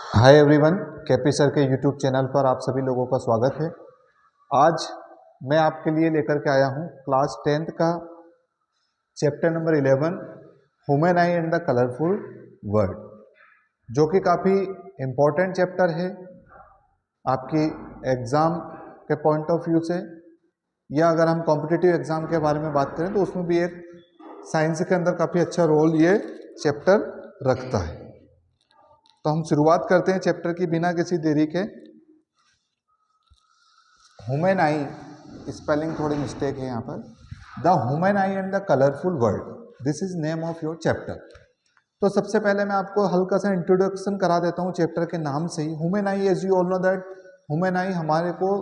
Hi everyone, KP sir के YouTube channel पर आप सभी लोगों का स्वागत है। आज मैं आपके लिए लेकर के आया हूँ क्लास 10th का chapter number 11 human I and the colourful world, जो कि काफ़ी इम्पोर्टेंट चैप्टर है आपकी एग्ज़ाम के पॉइंट ऑफ व्यू से, या अगर हम कॉम्पिटिटिव एग्ज़ाम के बारे में बात करें तो उसमें भी एक साइंस के अंदर काफ़ी अच्छा रोल ये चैप्टर रखता है। तो हम शुरुआत करते हैं चैप्टर की बिना किसी देरी के। ह्यूमन आई, स्पेलिंग थोड़ी मिस्टेक है यहाँ पर। The human I and the colourful world, this is name of your chapter. तो सबसे पहले मैं आपको हल्का सा इंट्रोडक्शन करा देता हूँ चैप्टर के नाम से ही। Human eye, as you all know that human eye हमारे को,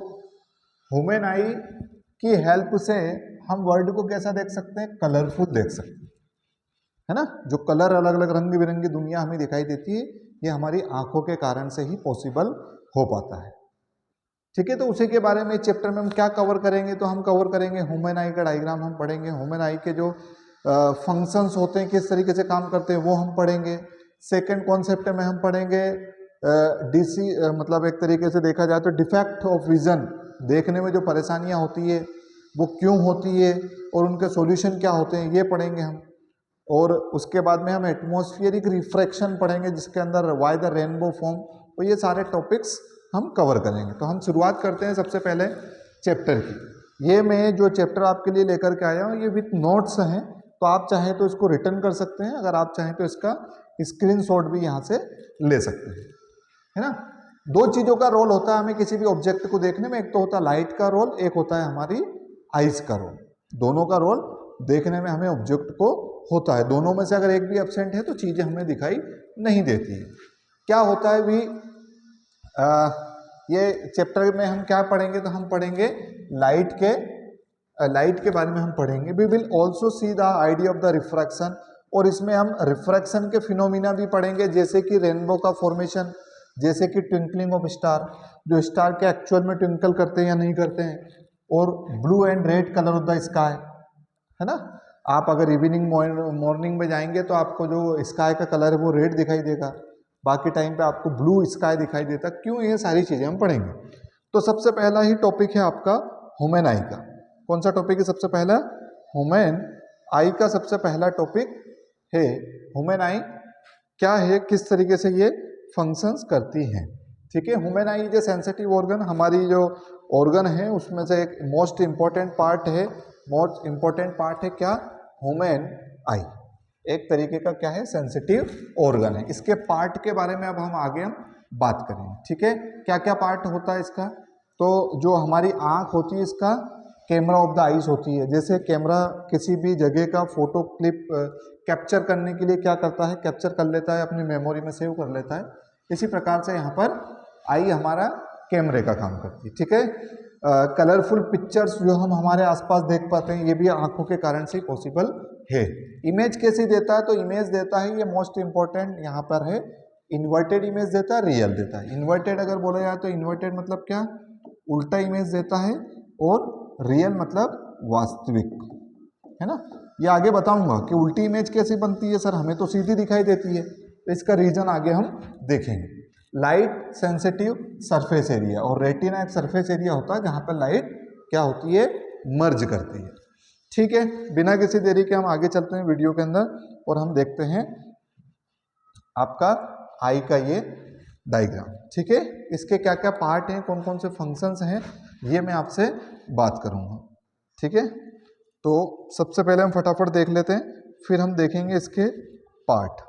ह्यूमन आई की हेल्प से हम वर्ल्ड को कैसा देख सकते हैं? कलरफुल देख सकते हैं, है ना। जो कलर, अलग अलग रंग बिरंगी दुनिया हमें दिखाई देती है, ये हमारी आंखों के कारण से ही पॉसिबल हो पाता है। ठीक है, तो उसी के बारे में चैप्टर में हम क्या कवर करेंगे? तो हम कवर करेंगे ह्यूमन आई का डायग्राम हम पढ़ेंगे, ह्यूमन आई के जो फंक्शंस होते हैं, किस तरीके से काम करते हैं, वो हम पढ़ेंगे। सेकंड कॉन्सेप्ट में हम पढ़ेंगे डीसी, मतलब एक तरीके से देखा जाए तो डिफेक्ट ऑफ विजन, देखने में जो परेशानियां होती है वो क्यों होती है और उनके सॉल्यूशन क्या होते हैं, ये पढ़ेंगे हम। और उसके बाद में हम एटमॉस्फेरिक रिफ्रैक्शन पढ़ेंगे, जिसके अंदर वाई द रेनबो फॉर्म, तो ये सारे टॉपिक्स हम कवर करेंगे। तो हम शुरुआत करते हैं सबसे पहले चैप्टर की। ये मैं जो चैप्टर आपके लिए लेकर के आया हूँ ये विथ नोट्स हैं, तो आप चाहें तो इसको रिटर्न कर सकते हैं, अगर आप चाहें तो इसका स्क्रीनशॉट भी यहाँ से ले सकते हैं, है ना। दो चीज़ों का रोल होता है हमें किसी भी ऑब्जेक्ट को देखने में, एक तो होता है लाइट का रोल, एक होता है हमारी आइज का रोल। दोनों का रोल देखने में हमें ऑब्जेक्ट को होता है, दोनों में से अगर एक भी एब्सेंट है तो चीज़ें हमें दिखाई नहीं देती है। क्या होता है भी, ये चैप्टर में हम क्या पढ़ेंगे? तो हम पढ़ेंगे लाइट के बारे में हम पढ़ेंगे। We will also see the idea of the refraction, और इसमें हम रिफ्रैक्शन के फिनोमिना भी पढ़ेंगे, जैसे कि रेनबो का फॉर्मेशन, जैसे कि ट्विंकलिंग ऑफ स्टार, जो स्टार के एक्चुअल में ट्विंकल करते हैं या नहीं करते हैं, और blue and red colour of the sky, है ना। आप अगर इवनिंग मॉर्निंग में जाएंगे तो आपको जो स्काई का कलर है वो रेड दिखाई देगा, बाकी टाइम पे आपको ब्लू स्काई दिखाई देता। क्यों? ये सारी चीज़ें हम पढ़ेंगे। तो सबसे पहला ही टॉपिक है आपका ह्यूमन आई का। कौन सा टॉपिक है सबसे पहला? ह्यूमन आई का सबसे पहला टॉपिक है ह्यूमन आई क्या है, किस तरीके से ये फंक्शंस करती हैं। ठीक है, ह्यूमन आई जो सेंसिटिव ऑर्गन, हमारी जो ऑर्गन है उसमें से एक मोस्ट इंपॉर्टेंट पार्ट है। मोस्ट इंपॉर्टेंट पार्ट है क्या? ह्यूमन आई एक तरीके का क्या है? सेंसिटिव ऑर्गन है। इसके पार्ट के बारे में अब हम आगे बात करेंगे। ठीक है, क्या क्या पार्ट होता है इसका? तो जो हमारी आंख होती है, इसका कैमरा ऑफ द आईज होती है। जैसे कैमरा किसी भी जगह का फोटो क्लिप कैप्चर करने के लिए क्या करता है? कैप्चर कर लेता है, अपनी मेमोरी में सेव कर लेता है। इसी प्रकार से यहाँ पर आई हमारा कैमरे का काम करती है। ठीक है, कलरफुल पिक्चर्स जो हम हमारे आसपास देख पाते हैं, ये भी आंखों के कारण से पॉसिबल है। इमेज कैसी देता है? तो इमेज देता है, ये मोस्ट इंपॉर्टेंट यहाँ पर है, इन्वर्टेड इमेज देता है, रियल देता है। इन्वर्टेड अगर बोला जाए तो इन्वर्टेड मतलब क्या? उल्टा इमेज देता है, और रियल मतलब वास्तविक, है ना। ये आगे बताऊंगा कि उल्टी इमेज कैसे बनती है। सर हमें तो सीधी दिखाई देती है, तो इसका रीजन आगे हम देखेंगे। लाइट सेंसिटिव सरफेस एरिया, और रेटिना एक सरफेस एरिया होता है जहां पर लाइट क्या होती है? मर्ज करती है। ठीक है, बिना किसी देरी के हम आगे चलते हैं वीडियो के अंदर, और हम देखते हैं आपका आई का ये डायग्राम। ठीक है, इसके क्या क्या पार्ट हैं, कौन कौन से फंक्शंस हैं, ये मैं आपसे बात करूंगा। ठीक है, तो सबसे पहले हम फटाफट देख लेते हैं, फिर हम देखेंगे इसके पार्ट।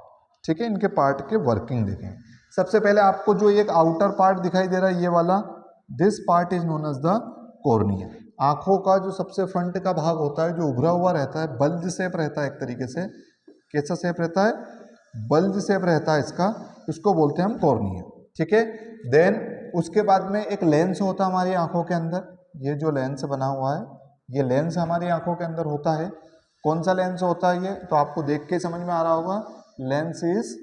ठीक है, इनके पार्ट के वर्किंग देखेंगे। सबसे पहले आपको जो एक आउटर पार्ट दिखाई दे रहा है, ये वाला, this part is known as the cornea. आंखों का जो सबसे फ्रंट का भाग होता है, जो उभरा हुआ रहता है, बल्ज शेप रहता है एक तरीके से। कैसा शेप रहता है? बल्ज शेप रहता है इसका, इसको बोलते हैं हम कॉर्निया। ठीक है, देन उसके बाद में एक लेंस होता है हमारी आंखों के अंदर। ये जो लेंस बना हुआ है, ये लेंस हमारी आंखों के अंदर होता है। कौन सा लेंस होता है ये? तो आपको देख के समझ में आ रहा होगा, lens is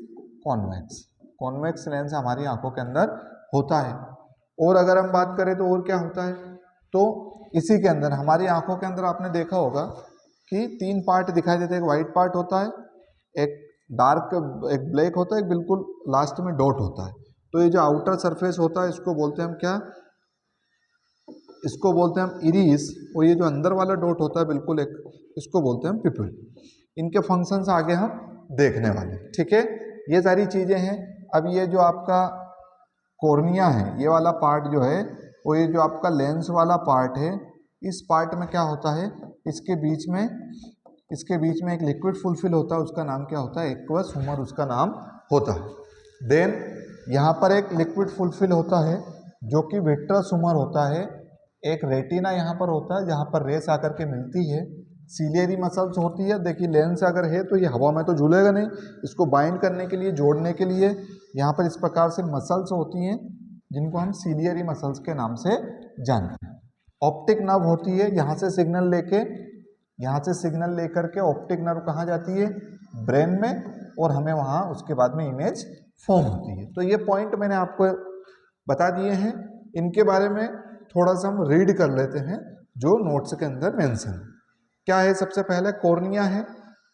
convex. Convex lens हमारी आंखों के अंदर होता है। और अगर हम बात करें तो और क्या होता है? तो इसी के अंदर हमारी आंखों के अंदर आपने देखा होगा कि तीन पार्ट दिखाई देते हैं। एक व्हाइट पार्ट होता है, एक डार्क, एक ब्लैक होता है, एक बिल्कुल लास्ट में डॉट होता है। तो ये जो आउटर सरफेस होता है इसको बोलते हैं हम क्या, इसको बोलते हैं हम इरिस, और ये जो अंदर वाला डॉट होता है बिल्कुल एक, इसको बोलते हैं हम पिपल। इनके फंक्शंस आगे हम देखने वाले, ठीक है। ये सारी चीजें हैं। अब ये जो आपका कॉर्निया है, ये वाला पार्ट जो है, वो ये जो आपका लेंस वाला पार्ट है, इस पार्ट में क्या होता है, इसके बीच में एक लिक्विड फुलफिल होता है, उसका नाम क्या होता है, एक्वस ह्यूमर उसका नाम होता है। देन यहाँ पर एक लिक्विड फुलफिल होता है जो कि विट्रस ह्यूमर होता है। एक रेटिना यहाँ पर होता है जहाँ पर रेस आकर के मिलती है। सीलियरी मसल्स होती है, देखिए लेंस अगर है तो ये हवा में तो झूलेगा नहीं, इसको बाइंड करने के लिए, जोड़ने के लिए यहाँ पर इस प्रकार से मसल्स होती हैं जिनको हम सीलियरी मसल्स के नाम से जानते हैं। ऑप्टिक नर्व होती है, यहाँ से सिग्नल लेकर के ऑप्टिक नर्व कहाँ जाती है, ब्रेन में, और हमें वहाँ उसके बाद में इमेज फॉर्म होती है। तो ये पॉइंट मैंने आपको बता दिए हैं। इनके बारे में थोड़ा सा हम रीड कर लेते हैं जो नोट्स के अंदर मेंशन है। क्या है, सबसे पहले कॉर्निया है।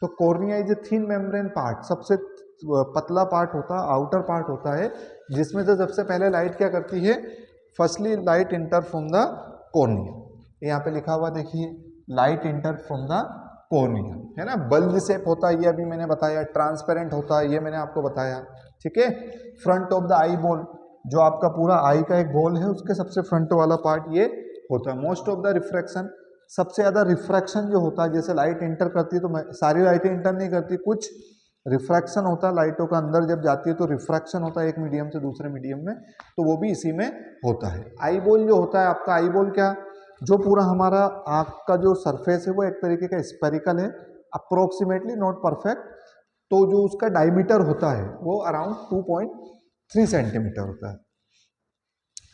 तो cornea is a thin membrane part, सबसे पतला पार्ट होता है, आउटर पार्ट होता है, जिसमें से सबसे पहले लाइट क्या करती है, firstly light inter from the cornea. यहाँ पे लिखा हुआ देखिए, light inter from the cornea, है ना। बल्ब शेप होता है, ये अभी मैंने बताया। ट्रांसपेरेंट होता है, ये मैंने आपको बताया, ठीक है। Front of the eye ball, जो आपका पूरा आई का एक बॉल है, उसके सबसे फ्रंट वाला पार्ट ये होता है। मोस्ट ऑफ द रिफ्रैक्शन, सबसे ज़्यादा रिफ्रैक्शन जो होता है, जैसे लाइट इंटर करती है तो सारी लाइटें इंटर नहीं करती, कुछ रिफ्रैक्शन होता है लाइटों का, अंदर जब जाती है तो रिफ्रैक्शन होता है एक मीडियम से दूसरे मीडियम में, तो वो भी इसी में होता है। आई बॉल जो होता है आपका, आई बॉल क्या, जो पूरा हमारा आँख का जो सरफेस है वो एक तरीके का स्पेरिकल है, अप्रोक्सीमेटली, नॉट परफेक्ट। तो जो उसका डायमीटर होता है वो अराउंड 2.3 सेंटीमीटर होता है।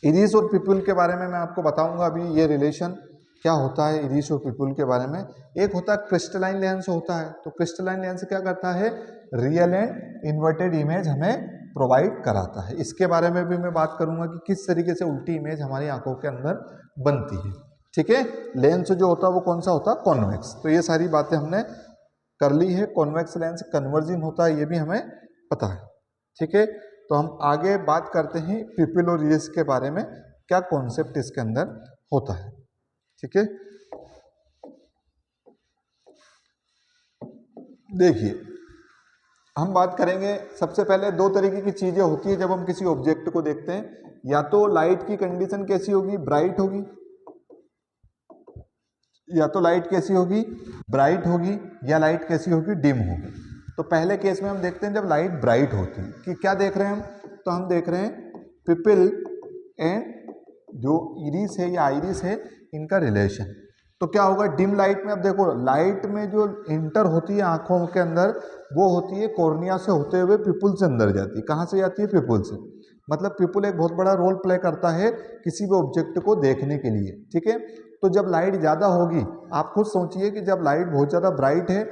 इरिस और पिपुल के बारे में मैं आपको बताऊंगा अभी, ये रिलेशन क्या होता है इरिस और पिपुल के बारे में। एक होता है क्रिस्टलाइन लेंस होता है। तो क्रिस्टलाइन लेंस क्या करता है, रियल एंड इन्वर्टेड इमेज हमें प्रोवाइड कराता है। इसके बारे में भी मैं बात करूंगा कि किस तरीके से उल्टी इमेज हमारी आंखों के अंदर बनती है, ठीक है। लेंस जो होता है वो कौन सा होता है, कॉन्वेक्स। तो ये सारी बातें हमने कर ली है। कॉन्वेक्स लेंस कन्वर्जिंग होता है, ये भी हमें पता है, ठीक है। तो हम आगे बात करते हैं पिपुल और इरिस के बारे में, क्या कॉन्सेप्ट इसके अंदर होता है, ठीक है। देखिए, हम बात करेंगे, सबसे पहले दो तरीके की चीजें होती है जब हम किसी ऑब्जेक्ट को देखते हैं। या तो लाइट की कंडीशन कैसी होगी, ब्राइट होगी, या तो लाइट कैसी होगी, ब्राइट होगी, या लाइट कैसी होगी, डिम होगी। तो पहले केस में हम देखते हैं जब लाइट ब्राइट होती है, कि क्या देख रहे हैं हम, तो हम देख रहे हैं पिपिल एंड जो इरिस है या आइरिस है, इनका रिलेशन। तो क्या होगा डिम लाइट में, अब देखो लाइट में जो इंटर होती है आंखों के अंदर, वो होती है कॉर्निया से होते हुए पिपुल से अंदर जाती है। कहाँ से जाती है, पिपुल से। मतलब पिपुल एक बहुत बड़ा रोल प्ले करता है किसी भी ऑब्जेक्ट को देखने के लिए, ठीक है। तो जब लाइट ज़्यादा होगी, आप खुद सोचिए कि जब लाइट बहुत ज़्यादा ब्राइट है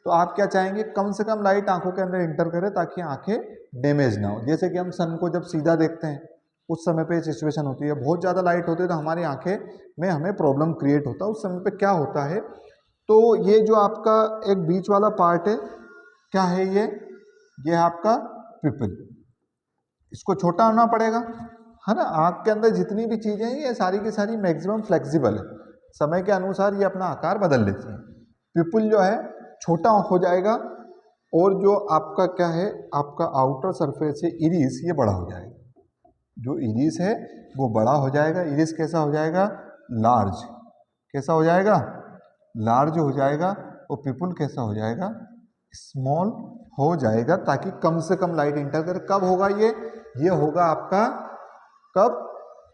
तो आप क्या चाहेंगे, कम से कम लाइट आंखों के अंदर इंटर करे ताकि आंखें डैमेज ना हो। जैसे कि हम सन को जब सीधा देखते हैं उस समय पे सिचुएशन होती है, बहुत ज़्यादा लाइट होती है तो हमारी आंखें में हमें प्रॉब्लम क्रिएट होता है। उस समय पे क्या होता है, तो ये जो आपका एक बीच वाला पार्ट है, क्या है ये है आपका पिपल। इसको छोटा होना पड़ेगा, है ना। आँख के अंदर जितनी भी चीज़ें हैं ये सारी की सारी मैक्सिमम फ्लेक्सिबल है, समय के अनुसार ये अपना आकार बदल लेती हैं। पिपल जो है छोटा हो जाएगा, और जो आपका क्या है, आपका आउटर सरफेस है इरिस, ये बड़ा हो जाएगा। जो इरिस है वो बड़ा हो जाएगा। इरिस कैसा हो जाएगा, लार्ज। कैसा हो जाएगा, लार्ज हो जाएगा। और पिपुल कैसा हो जाएगा, स्मॉल हो जाएगा, ताकि कम से कम लाइट इंटर करे। कब होगा ये होगा आपका कब,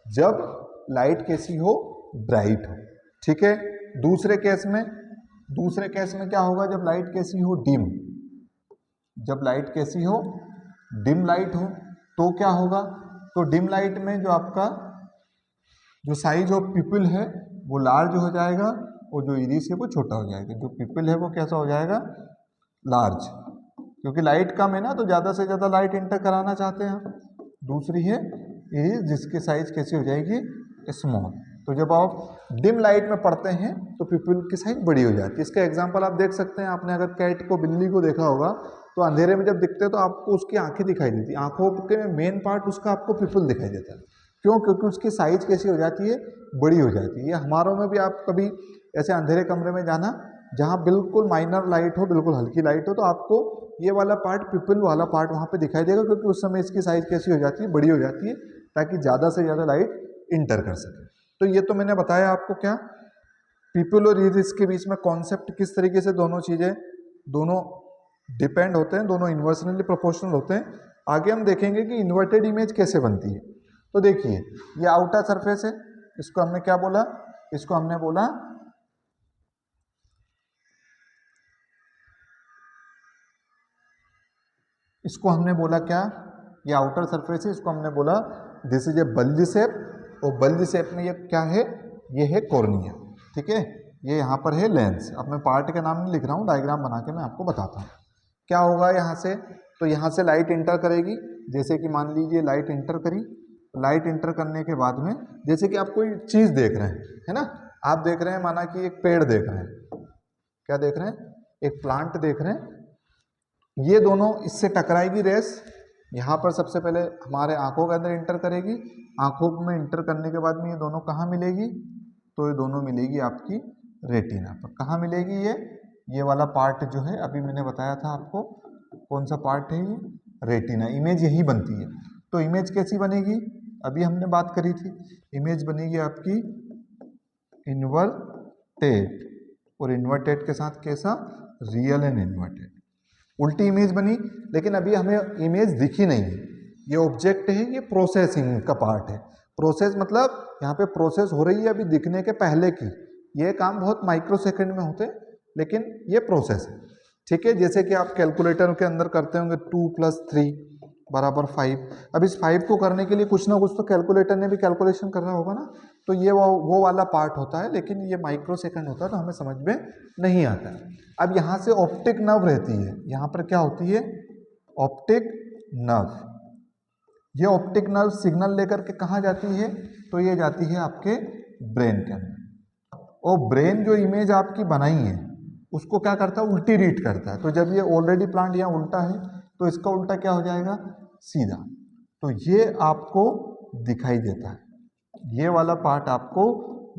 जब लाइट कैसी हो, ब्राइट हो, ठीक है। दूसरे केस में क्या होगा, जब लाइट कैसी हो, डिम। जब लाइट कैसी हो, डिम लाइट हो, तो क्या होगा, तो डिम लाइट में जो आपका जो साइज ऑफ पिपल है वो लार्ज हो जाएगा, और जो इरिस है वो छोटा हो जाएगा। जो पिपल है वो कैसा हो जाएगा, लार्ज, क्योंकि लाइट कम है ना, तो ज़्यादा से ज़्यादा लाइट इंटर कराना चाहते हैं हम। दूसरी है इरिस, जिसकी साइज कैसी हो जाएगी, स्मॉल। तो जब आप डिम लाइट में पढ़ते हैं तो पिपल की साइज बड़ी हो जाती है। इसका एग्जांपल आप देख सकते हैं, आपने अगर कैट को, बिल्ली को देखा होगा तो अंधेरे में जब दिखते हैं तो आपको उसकी आंखें दिखाई देती है, आंखों के मेन पार्ट उसका आपको पिपल दिखाई देता है। क्यों? क्योंकि उसकी साइज कैसी हो जाती है, बड़ी हो जाती है। ये हमारों में भी आप कभी ऐसे अंधेरे कमरे में जाना जहाँ बिल्कुल माइनर लाइट हो, बिल्कुल हल्की लाइट हो, तो आपको ये वाला पार्ट, पिपल वाला पार्ट वहाँ पे दिखाई देगा, क्योंकि उस समय इसकी साइज कैसी हो जाती है, बड़ी हो जाती है, ताकि ज़्यादा से ज़्यादा लाइट इंटर कर सके। तो ये तो मैंने बताया आपको क्या, पीपल और इरिस के बीच में कॉन्सेप्ट किस तरीके से दोनों चीज़ें, दोनों डिपेंड होते हैं, दोनों इन्वर्सनली प्रोपोर्शनल होते हैं। आगे हम देखेंगे कि इन्वर्टेड इमेज कैसे बनती है। तो देखिए, ये आउटर सरफेस है, इसको हमने क्या बोला, इसको हमने बोला क्या, ये आउटर सरफेस है, इसको हमने बोला this is a bulge shape, और बल्ज शेप में ये क्या है, ये है कॉर्निया। ठीक है, ये यहाँ पर है लेंस। अब मैं पार्ट का नाम नहीं लिख रहा हूँ, डायग्राम बना के मैं आपको बताता हूँ क्या होगा यहाँ से। तो यहाँ से लाइट इंटर करेगी, जैसे कि मान लीजिए लाइट इंटर करी, लाइट इंटर करने के बाद में जैसे कि आप कोई चीज़ देख रहे हैं, है ना, आप देख रहे हैं माना कि एक पेड़ देख रहे हैं, क्या देख रहे हैं, एक प्लांट देख रहे हैं, ये दोनों इससे टकराएगी रेस, यहाँ पर सबसे पहले हमारे आंखों के अंदर इंटर करेगी, आंखों में इंटर करने के बाद में ये दोनों कहाँ मिलेगी, तो ये दोनों मिलेगी आपकी रेटिना पर। कहाँ मिलेगी, ये वाला पार्ट जो है, अभी मैंने बताया था आपको कौन सा पार्ट है, ये रेटिना। इमेज यही बनती है। तो इमेज कैसी बनेगी, अभी हमने बात करी थी, इमेज बनेगी आपकी इन्वर्टेड, और इन्वर्टेड के साथ कैसा, रियल एंड इन्वर्टेड। उल्टी इमेज बनी, लेकिन अभी हमें इमेज दिखी नहीं है, ये ऑब्जेक्ट है, ये प्रोसेसिंग का पार्ट है। प्रोसेस मतलब यहाँ पे प्रोसेस हो रही है अभी दिखने के पहले की, ये काम बहुत माइक्रो सेकंड में होते हैं, लेकिन ये प्रोसेस है। ठीक है, जैसे कि आप कैलकुलेटर के अंदर करते होंगे 2 + 3 = 5। अब इस 5 को करने के लिए कुछ ना कुछ तो कैलकुलेटर ने भी कैलकुलेशन करना होगा ना, तो ये वो वाला पार्ट होता है, लेकिन ये माइक्रो सेकंड होता है, तो हमें समझ में नहीं आता है। अब यहाँ से ऑप्टिक नर्व रहती है, यहाँ पर क्या होती है, ऑप्टिक नर्व। ये ऑप्टिक नर्व सिग्नल लेकर के कहाँ जाती है, तो ये जाती है आपके ब्रेन के अंदर, और ब्रेन जो इमेज आपकी बनाई है उसको क्या करता है, उल्टी रीड करता है। तो जब ये ऑलरेडी प्लांट यहाँ उल्टा है, तो इसका उल्टा क्या हो जाएगा, सीधा। तो ये आपको दिखाई देता है, ये वाला पार्ट आपको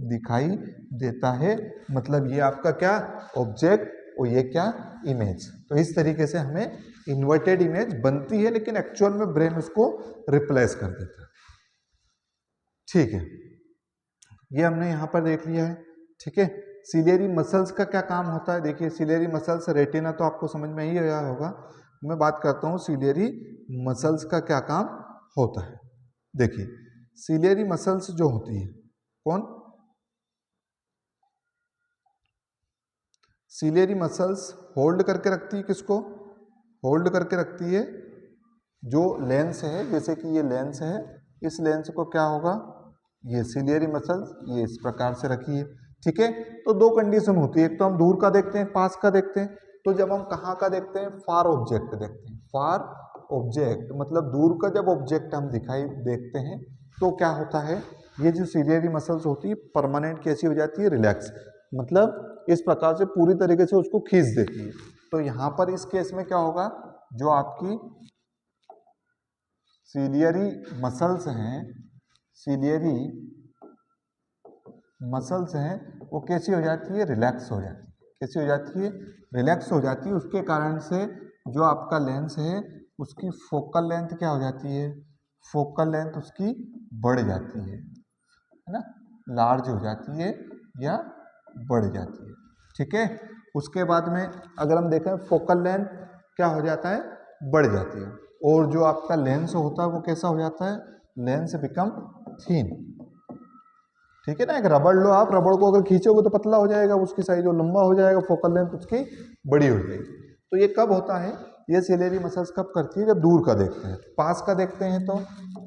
दिखाई देता है, मतलब ये आपका क्या, ऑब्जेक्ट, और ये क्या, इमेज। तो इस तरीके से हमें इन्वर्टेड इमेज बनती है, लेकिन एक्चुअल में ब्रेन उसको रिप्लेस कर देता है। ठीक है, ये हमने यहाँ पर देख लिया है। ठीक है, सिलियरी मसल्स का क्या काम होता है, देखिए सिलियरी मसल्स, रेटिना तो आपको समझ में ही आया होगा, मैं बात करता हूँ सिलियरी मसल्स का क्या काम होता है। देखिए सिलियरी मसल्स जो होती है, कौन, सिलियरी मसल्स होल्ड करके रखती है, किसको होल्ड करके रखती है, जो लेंस है, जैसे कि ये लेंस है, इस लेंस को क्या होगा, ये सिलियरी मसल्स ये इस प्रकार से रखी है। ठीक है, तो दो कंडीशन होती है, एक तो हम दूर का देखते हैं, पास का देखते हैं। तो जब हम कहाँ का देखते हैं, फार ऑब्जेक्ट देखते हैं, फार ऑब्जेक्ट मतलब दूर का जब ऑब्जेक्ट हम दिखाई देखते हैं, तो क्या होता है, ये जो सिलियरी मसल्स होती है परमानेंट कैसी हो जाती है, रिलैक्स, मतलब इस प्रकार से पूरी तरीके से उसको खींच देती है। तो यहाँ पर इस केस में क्या होगा, जो आपकी सिलियरी मसल्स हैं, सिलियरी मसल्स हैं, वो कैसी हो जाती है, रिलैक्स हो जाती है। कैसी हो जाती है, रिलैक्स हो जाती है। उसके कारण से जो आपका लेंस है उसकी फोकल लेंथ क्या हो जाती है, फोकल लेंथ उसकी बढ़ जाती है ना, लार्ज हो जाती है या बढ़ जाती है। ठीक है, उसके बाद में अगर हम देखें फोकल लेंथ क्या हो जाता है, बढ़ जाती है, और जो आपका लेंस होता है वो कैसा हो जाता है, लेंस बिकम थिन। ठीक है ना, एक रबड़ लो आप, रबड़ को अगर खींचोगे तो पतला हो जाएगा, उसकी साइज जो लंबा हो जाएगा, फोकल लेंथ उसकी बड़ी हो जाएगी। तो ये कब होता है, ये सिलियरी मसल्स कब करती है, जब दूर का देखते हैं। पास का देखते हैं तो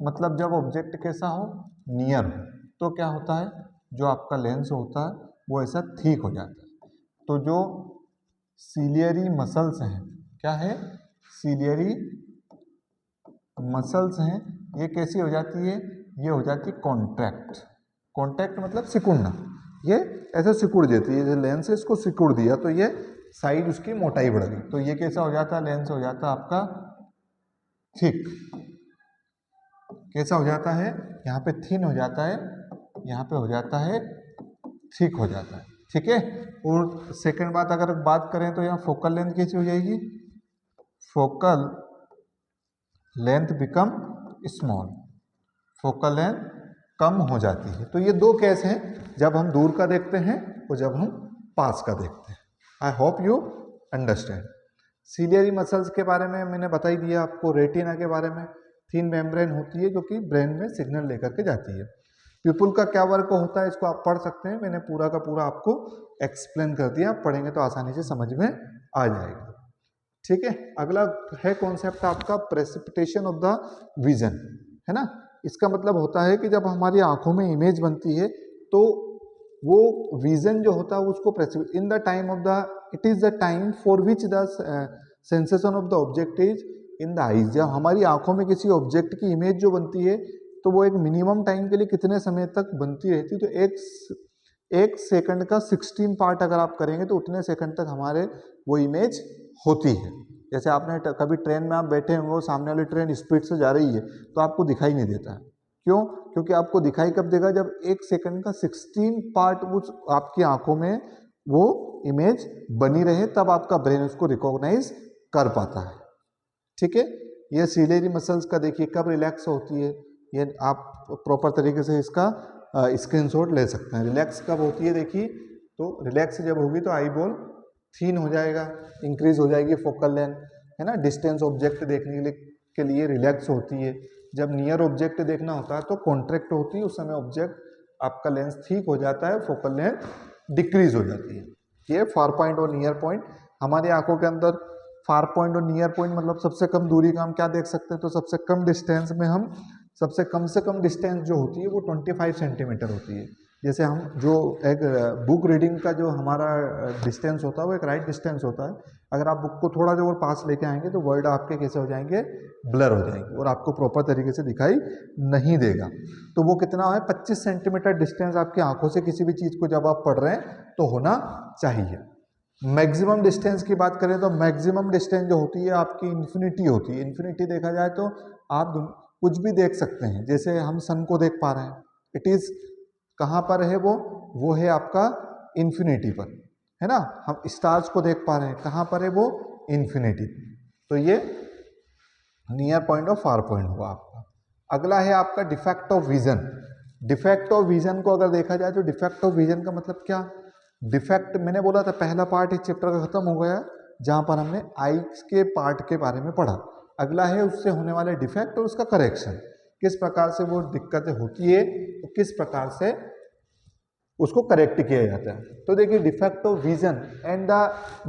मतलब जब ऑब्जेक्ट कैसा हो, नियर हो, तो क्या होता है, जो आपका लेंस होता है वो ऐसा ठीक हो जाता है। तो जो सिलियरी मसल्स हैं, क्या है, सिलियरी मसल्स हैं, ये कैसी हो जाती है, ये हो जाती है कॉन्ट्रैक्ट। कॉन्ट्रैक्ट मतलब सिकुड़ना, ये ऐसे सिकुड़ देती है, लेंस है इसको सिकुड़ दिया तो ये साइड उसकी मोटाई बढ़ गई। तो ये कैसा हो जाता है, लेंस हो जाता है आपका थिक। कैसा हो जाता है, यहाँ पे थिन हो जाता है, यहाँ पे हो जाता है थिक हो जाता है, ठीक है। और सेकंड बात अगर बात करें तो यहाँ फोकल लेंथ कैसी हो जाएगी, focal length become small, focal length कम हो जाती है। तो ये दो केस हैं, जब हम दूर का देखते हैं और जब हम पास का देखते हैं। I hope you understand. Ciliary muscles के बारे में मैंने बता ही दिया आपको। रेटिना के बारे में थिन मेम्ब्रेन होती है जो कि ब्रेन में सिग्नल लेकर के जाती है। पीपुल का क्या वर्क होता है इसको आप पढ़ सकते हैं, मैंने पूरा का पूरा आपको एक्सप्लेन कर दिया, आप पढ़ेंगे तो आसानी से समझ में आ जाएगा, ठीक है। अगला है कॉन्सेप्ट आपका प्रेसिपिटेशन ऑफ द विजन, है ना। इसका मतलब होता है कि जब हमारी आंखों में इमेज बनती है तो वो विजन जो होता है उसको in the time of the it is the time for which the sensation of the object is in the eyes. जब हमारी आंखों में किसी ऑब्जेक्ट की इमेज जो बनती है तो वो एक मिनिमम टाइम के लिए कितने समय तक बनती रहती है, तो एक सेकंड का 16 पार्ट अगर आप करेंगे तो उतने सेकंड तक हमारे वो इमेज होती है। जैसे आपने कभी ट्रेन में आप बैठे होंगे, सामने वाली ट्रेन स्पीड से जा रही है तो आपको दिखाई नहीं देता है, क्यों? क्योंकि आपको दिखाई कब देगा, जब एक सेकंड का 16 पार्ट उस आपकी आंखों में वो इमेज बनी रहे, तब आपका ब्रेन उसको रिकॉग्नाइज कर पाता है, ठीक है। ये सीलियरी मसल्स का देखिए कब रिलैक्स होती है, ये आप प्रॉपर तरीके से इसका स्क्रीनशॉट ले सकते हैं। रिलैक्स कब होती है देखिए, तो रिलैक्स जब होगी तो आई बॉल थिन हो जाएगा, इंक्रीज हो जाएगी फोकल लेंथ, है ना। डिस्टेंस ऑब्जेक्ट देखने के लिए रिलैक्स होती है। जब नियर ऑब्जेक्ट देखना होता है तो कॉन्ट्रैक्ट होती है, उस समय ऑब्जेक्ट आपका लेंस ठीक हो जाता है, फोकल लेंथ डिक्रीज हो जाती है। ये फार पॉइंट और नियर पॉइंट हमारी आंखों के अंदर, फार पॉइंट और नियर पॉइंट मतलब सबसे कम दूरी का हम क्या देख सकते हैं, तो सबसे कम डिस्टेंस में हम सबसे कम से कम डिस्टेंस जो होती है वो 25 सेंटीमीटर होती है। जैसे हम जो एक बुक रीडिंग का जो हमारा डिस्टेंस होता है वो एक राइट डिस्टेंस होता है। अगर आप बुक को थोड़ा जो और पास लेके आएंगे तो वर्ड आपके कैसे हो जाएंगे, ब्लर हो जाएंगे और आपको प्रॉपर तरीके से दिखाई नहीं देगा। तो वो कितना है, 25 सेंटीमीटर डिस्टेंस आपकी आंखों से किसी भी चीज़ को जब आप पढ़ रहे हैं तो होना चाहिए। मैक्सिमम डिस्टेंस की बात करें तो मैक्सिमम डिस्टेंस जो होती है आपकी इन्फिनिटी होती है। इन्फिनिटी देखा जाए तो आप कुछ भी देख सकते हैं, जैसे हम सन को देख पा रहे हैं, इट इज कहाँ पर है वो है आपका इन्फिनिटी पर, है ना। हम स्टार्स को देख पा रहे हैं, कहाँ पर है वो, इन्फिनिटी। तो ये नियर पॉइंट और फार पॉइंट हुआ आपका। अगला है आपका defect of vision. Defect of vision को अगर देखा जाए तो डिफेक्ट ऑफ विजन का मतलब क्या, डिफेक्ट मैंने बोला था पहला पार्ट इस चैप्टर का खत्म हो गया जहां पर हमने आईज के पार्ट के बारे में पढ़ा। अगला है उससे होने वाले डिफेक्ट और उसका करेक्शन, किस प्रकार से वो दिक्कतें होती है तो किस प्रकार से उसको करेक्ट किया जाता है। तो देखिए defect of vision and the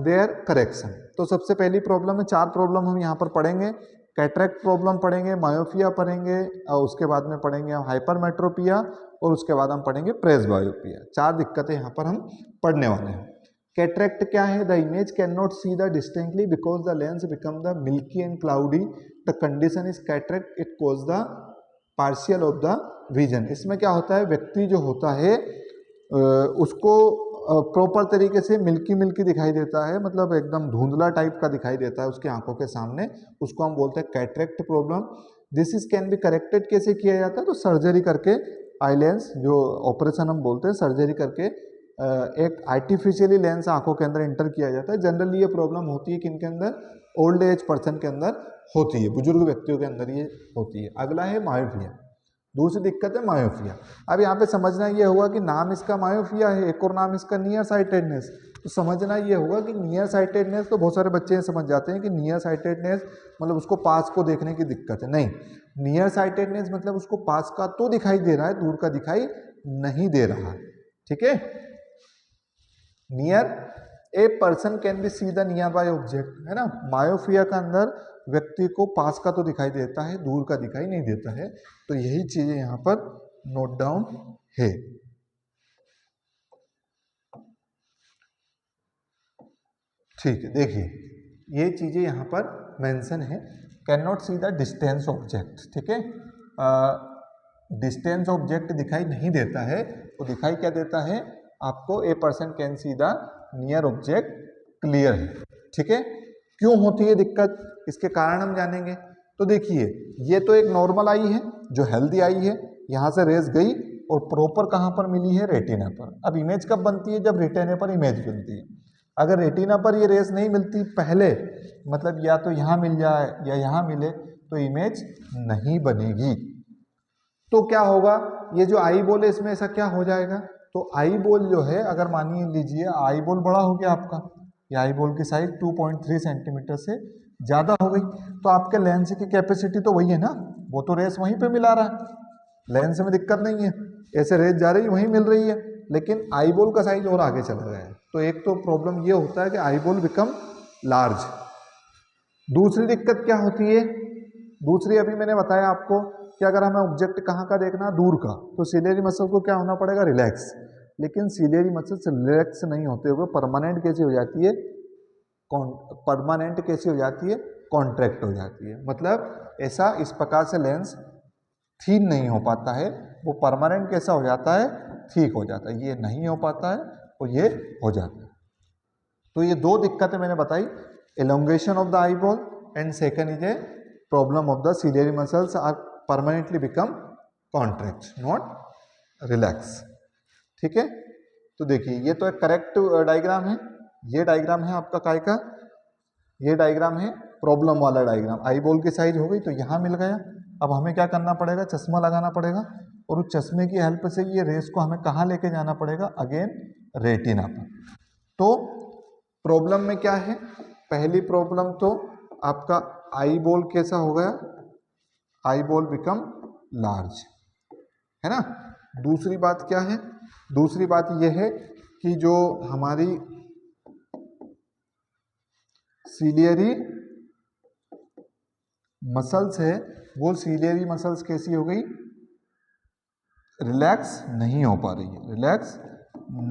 their correction. तो सबसे पहली प्रॉब्लम है, चार प्रॉब्लम हम यहाँ पर पढ़ेंगे। कैटरेक्ट प्रॉब्लम पढ़ेंगे, मायोपिया पढ़ेंगे और उसके बाद में पढ़ेंगे हम हाइपरमेट्रोपिया और उसके बाद हम पढ़ेंगे प्रेसबायोपिया। चार दिक्कतें यहाँ पर हम पढ़ने वाले हैं। कैटरेक्ट क्या है, the image can not see the distinctly because the lens become the milky and cloudy, the condition is cataract, it cause the partial of the vision. इसमें क्या होता है, व्यक्ति जो होता है उसको प्रॉपर तरीके से मिल्की मिल्की दिखाई देता है, मतलब एकदम धुंधला टाइप का दिखाई देता है उसकी आंखों के सामने, उसको हम बोलते हैं cataract problem. This is can be corrected, कैसे किया जाता है, तो सर्जरी करके आई लेंस जो ऑपरेशन हम बोलते हैं, सर्जरी करके एक आर्टिफिशियली लेंस आंखों के अंदर इंटर किया जाता है। जनरली ये प्रॉब्लम होती है किन के अंदर, ओल्ड एज पर्सन के अंदर होती है, बुजुर्ग व्यक्तियों के अंदर ये होती है। अगला है मायोपिया, दूसरी दिक्कत है मायोपिया। अब यहाँ पे समझना ये होगा कि नाम इसका मायोपिया है, एक और नाम इसका नियर साइटेडनेस। तो समझना ये होगा कि नियर साइटेडनेस तो बहुत सारे बच्चे समझ जाते हैं कि नियर साइटेडनेस मतलब उसको पास को देखने की दिक्कत है, नहीं। नियर साइटेडनेस मतलब उसको पास का तो दिखाई दे रहा है, दूर का दिखाई नहीं दे रहा है, ठीक है। Near a person can be see the nearby object, है ना। मायोपिया का अंदर व्यक्ति को पास का तो दिखाई देता है, दूर का दिखाई नहीं देता है। तो यही चीजें यहां पर नोट डाउन है। ठीक है, देखिए ये चीजें यहां पर मेंशन है। Can not see the distance object, ठीक है। डिस्टेंस ऑब्जेक्ट दिखाई नहीं देता है, वो दिखाई क्या देता है आपको, ए person can see the near object clear है। ठीक है, क्यों होती है दिक्कत, इसके कारण हम जानेंगे। तो देखिए, ये तो एक नॉर्मल आई है जो हेल्दी आई है, यहाँ से रेस गई और प्रॉपर कहाँ पर मिली है, रेटिना पर। अब इमेज कब बनती है, जब रेटिना पर इमेज बनती है। अगर रेटिना पर ये रेस नहीं मिलती पहले, मतलब या तो यहाँ मिल जाए या यहाँ मिले, तो इमेज नहीं बनेगी। तो क्या होगा, ये जो आई बॉल है इसमें ऐसा क्या हो जाएगा, तो आई बॉल जो है, अगर मानिए लीजिए आई बॉल बड़ा हो गया आपका, ये आई बॉल की साइज 2.3 सेंटीमीटर से ज़्यादा हो गई, तो आपके लेंस की कैपेसिटी तो वही है ना, वो तो रेस वहीं पे मिला रहा है, लेंस में दिक्कत नहीं है, ऐसे रेस जा रही है वहीं मिल रही है, लेकिन आई बॉल का साइज और आगे चला गया है। तो एक तो प्रॉब्लम ये होता है कि आई बॉल बिकम लार्ज। दूसरी दिक्कत क्या होती है, दूसरी अभी मैंने बताया आपको कि अगर हमें ऑब्जेक्ट कहाँ का देखना, दूर का, तो सिलियरी मसल को क्या होना पड़ेगा, रिलैक्स। लेकिन सिलियरी मसल रिलैक्स नहीं होते हुए परमानेंट कैसे हो जाती है, परमानेंट कैसे हो जाती है, कॉन्ट्रैक्ट हो जाती है। मतलब ऐसा इस प्रकार से लेंस थीन नहीं हो पाता है, वो परमानेंट कैसा हो जाता है, ठीक हो जाता है। ये नहीं हो पाता है और ये हो जाता है। तो ये दो दिक्कतें मैंने बताई, elongation of the eyeball and second is a problem of the ciliary muscles are permanently become contract not relax। ठीक है, तो देखिए ये तो एक करेक्ट डायग्राम है, ये डायग्राम है आपका काय का, ये डायग्राम है प्रॉब्लम वाला डायग्राम। आई बॉल की साइज हो गई तो यहाँ मिल गया, अब हमें क्या करना पड़ेगा, चश्मा लगाना पड़ेगा, और उस चश्मे की हेल्प से ये रेस को हमें कहाँ लेके जाना पड़ेगा, अगेन रेटिना पर। तो प्रॉब्लम में क्या है, पहली प्रॉब्लम तो आपका आई बॉल कैसा हो गया, आई बॉल बिकम लार्ज, है ना। दूसरी बात क्या है, दूसरी बात यह है कि जो हमारी सिलियरी मसल्स है, वो सिलियरी मसल्स कैसी हो गई, रिलैक्स नहीं हो पा रही है, रिलैक्स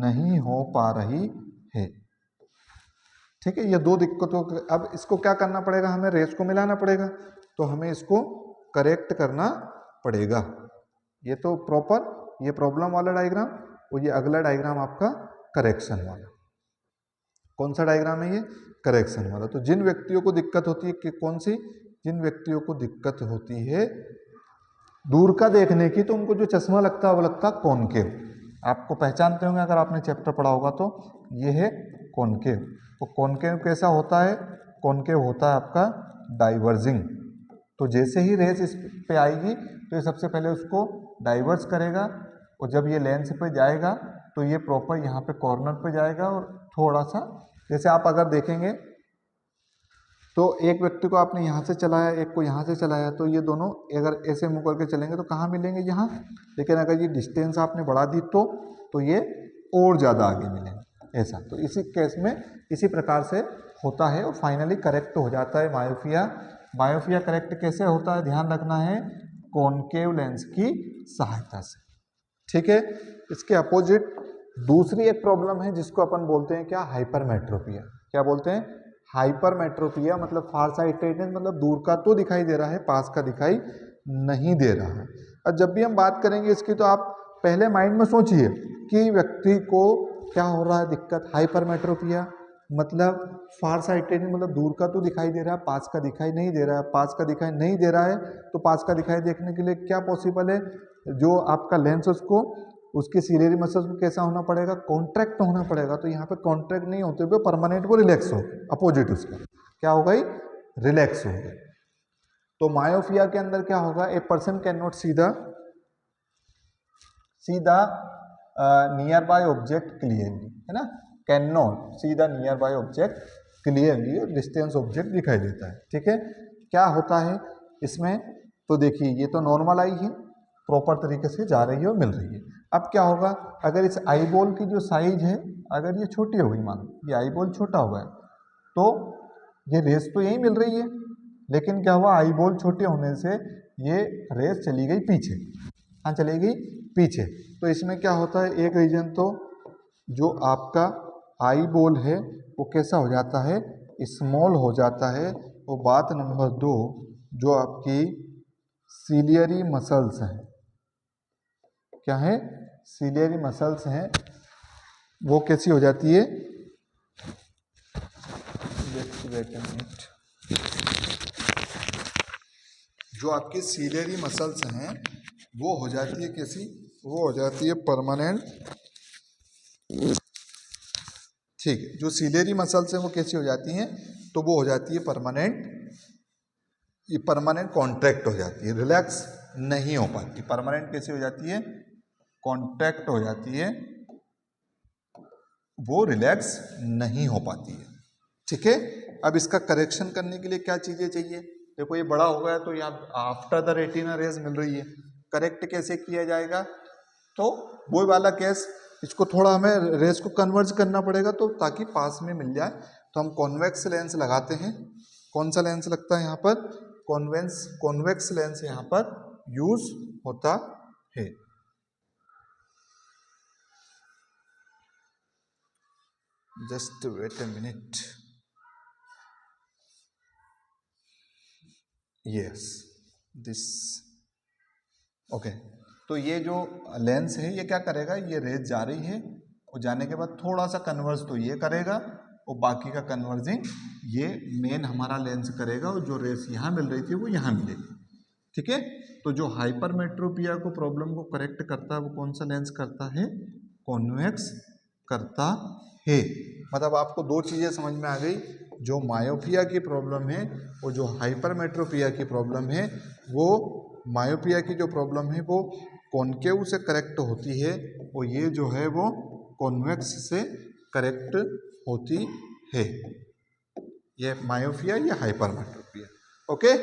नहीं हो पा रही है। ठीक है, ये दो दिक्कतों के, अब इसको क्या करना पड़ेगा, हमें रेस को मिलाना पड़ेगा, तो हमें इसको करेक्ट करना पड़ेगा। ये तो प्रॉपर ये प्रॉब्लम वाला डायग्राम, और ये अगला डायग्राम आपका करेक्शन वाला। कौन सा डायग्राम है ये, करेक्शन वाला। तो जिन व्यक्तियों को दिक्कत होती है कि कौन सी, जिन व्यक्तियों को दिक्कत होती है दूर का देखने की, तो उनको जो चश्मा लगता है वो लगता है कॉनकेव। आपको पहचानते होंगे अगर आपने चैप्टर पढ़ा होगा तो, ये है कॉनकेव। तो कॉनकेव कैसा होता है, कॉनकेव होता है आपका डाइवर्जिंग। तो जैसे ही रेस इस पे आएगी तो ये सबसे पहले उसको डाइवर्स करेगा, और जब ये लेंस पे जाएगा तो ये प्रॉपर यहाँ पे कॉर्नर पे जाएगा, और थोड़ा सा जैसे आप अगर देखेंगे तो एक व्यक्ति को आपने यहाँ से चलाया, एक को यहाँ से चलाया, तो ये दोनों अगर ऐसे मुँह करके चलेंगे तो कहाँ मिलेंगे, यहाँ। लेकिन अगर ये डिस्टेंस आपने बढ़ा दी तो ये और ज़्यादा आगे मिलेंगे, ऐसा। तो इसी केस में इसी प्रकार से होता है, और फाइनली करेक्ट हो जाता है मायोपिया। मायोपिया करेक्ट कैसे होता है, ध्यान रखना है, कॉनकेव लेंस की सहायता से। ठीक है, इसके अपोजिट दूसरी एक प्रॉब्लम है जिसको अपन बोलते हैं क्या, हाइपरमेट्रोपिया। क्या बोलते हैं, हाइपरमेट्रोपिया, मतलब फार साइटेडनेस, मतलब दूर का तो दिखाई दे रहा है, पास का दिखाई नहीं दे रहा है। और जब भी हम बात करेंगे इसकी, तो आप पहले माइंड में सोचिए कि व्यक्ति को क्या हो रहा है दिक्कत, हाइपरमेट्रोपिया मतलब फार साइटेडनेस, मतलब दूर का तो दिखाई दे रहा है, पास का दिखाई नहीं दे रहा है। पास का दिखाई नहीं दे रहा है तो पास का दिखाई देखने के लिए क्या पॉसिबल है, जो आपका लेंस उसको, उसके सिलियरी मसल्स को कैसा होना पड़ेगा, कॉन्ट्रैक्ट होना पड़ेगा। तो यहाँ पे कॉन्ट्रैक्ट नहीं होते हुए परमानेंट वो रिलैक्स हो, अपोजिट उसका क्या हो गई, रिलैक्स हो गई। तो मायोपिया के अंदर क्या होगा, ए person can not C the nearby object clearly, है ना, can not C the nearby object clearly, distance object दिखाई देता है। ठीक है, क्या होता है इसमें, तो देखिए ये तो नॉर्मल आई है, प्रॉपर तरीके से जा रही है और मिल रही है। अब क्या होगा, अगर इस आई बॉल की जो साइज है, अगर ये छोटी हो गई, मान लो ये आई बॉल छोटा हो गया, तो ये रेस तो यही मिल रही है, लेकिन क्या हुआ, आई बॉल छोटे होने से ये रेस चली गई पीछे, हाँ चली गई पीछे। तो इसमें क्या होता है, एक रीजन तो जो आपका आई बॉल है वो कैसा हो जाता है, स्मॉल हो जाता है। और बात नंबर 2, जो आपकी सिलियरी मसल्स हैं, क्या है, सिलियरी मसल्स हैं, वो कैसी हो जाती है, वेट अ मिनट, जो आपकी सीलियरी मसल्स हैं वो हो जाती है कैसी, वो हो जाती है परमानेंट। ठीक है, जो सीलियरी मसल्स हैं वो कैसी हो जाती हैं, तो वो हो जाती है परमानेंट, ये परमानेंट कॉन्ट्रैक्ट हो जाती है, रिलैक्स नहीं हो पाती। परमानेंट कैसी हो जाती है, कॉन्ट्रैक्ट हो जाती है, वो रिलैक्स नहीं हो पाती है। ठीक है, अब इसका करेक्शन करने के लिए क्या चीजें चाहिए, देखो ये बड़ा हो गया तो यहाँ आफ्टर द रेटिना रेज मिल रही है, करेक्ट कैसे किया जाएगा, तो वो वाला केस, इसको थोड़ा हमें रेस को कन्वर्ज करना पड़ेगा तो ताकि पास में मिल जाए, तो हम कॉन्वेक्स लेंस लगाते हैं। कौन सा लेंस लगता है यहाँ पर, कॉन्वेक्स लेंस यहाँ पर यूज होता है। Just wait a minute, yes this, okay. तो ये जो लेंस है ये क्या करेगा, ये रेज जा रही है और जाने के बाद थोड़ा सा कन्वर्ज तो ये करेगा और बाकी का कन्वर्जिंग ये मेन हमारा लेंस करेगा, और जो रेस यहाँ मिल रही थी वो यहाँ मिलेगी। ठीक है, तो जो हाइपरमेट्रोपिया को प्रॉब्लम को करेक्ट करता है वो कौन सा लेंस करता है, कॉन्वेक्स करता है। मतलब आपको दो चीजें समझ में आ गई, जो मायोपिया की प्रॉब्लम है और जो हाइपरमेट्रोपिया की प्रॉब्लम है, वो मायोपिया की जो प्रॉब्लम है वो कॉनकेव से करेक्ट होती है और ये जो है वो कॉन्वेक्स से करेक्ट होती है। ये मायोपिया या हाइपरमेट्रोपिया। ओके,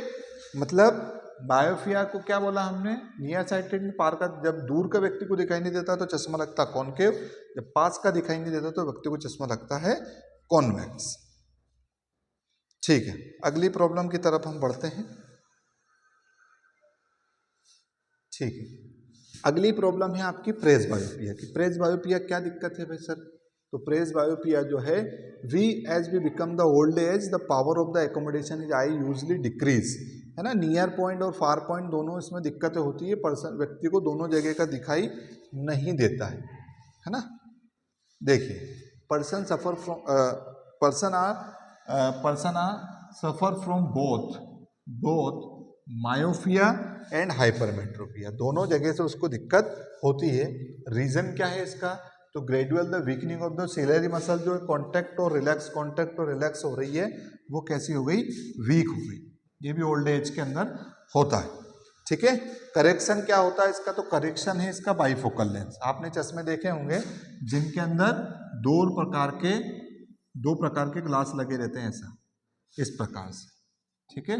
मतलब मायोपिया को क्या बोला हमने, नियर साइटेड में पार का, जब दूर का व्यक्ति को दिखाई नहीं देता तो चश्मा लगता है कॉनकेव, जब पास का दिखाई नहीं देता तो व्यक्ति को चश्मा लगता है कॉन्वेक्स। ठीक है, अगली प्रॉब्लम की तरफ हम बढ़ते हैं। ठीक है, अगली प्रॉब्लम है आपकी प्रेस बायोपिया की। प्रेस बायोपिया क्या दिक्कत है भाई सर, तो प्रेस बायोपिया जो है, we as we become the old age the power of the accommodation is I usually decrease, है ना। नियर पॉइंट और फार पॉइंट दोनों इसमें दिक्कतें होती है, पर्सन व्यक्ति को दोनों जगह का दिखाई नहीं देता है ना। देखिए, person suffer from person are suffer from both myopia and hypermetropia, दोनों जगह से उसको दिक्कत होती है। रीजन क्या है इसका, तो gradual the weakening of the ciliary muscle, जो कॉन्टैक्ट और रिलैक्स हो रही है, वो कैसी हो गई, वीक हो गई। ये भी ओल्ड एज के अंदर होता है। ठीक है, करेक्शन क्या होता है इसका, तो करेक्शन है इसका बाइफोकल लेंस। आपने चश्मे देखे होंगे जिनके अंदर दो प्रकार के ग्लास लगे रहते हैं, ऐसा इस प्रकार से। ठीक है,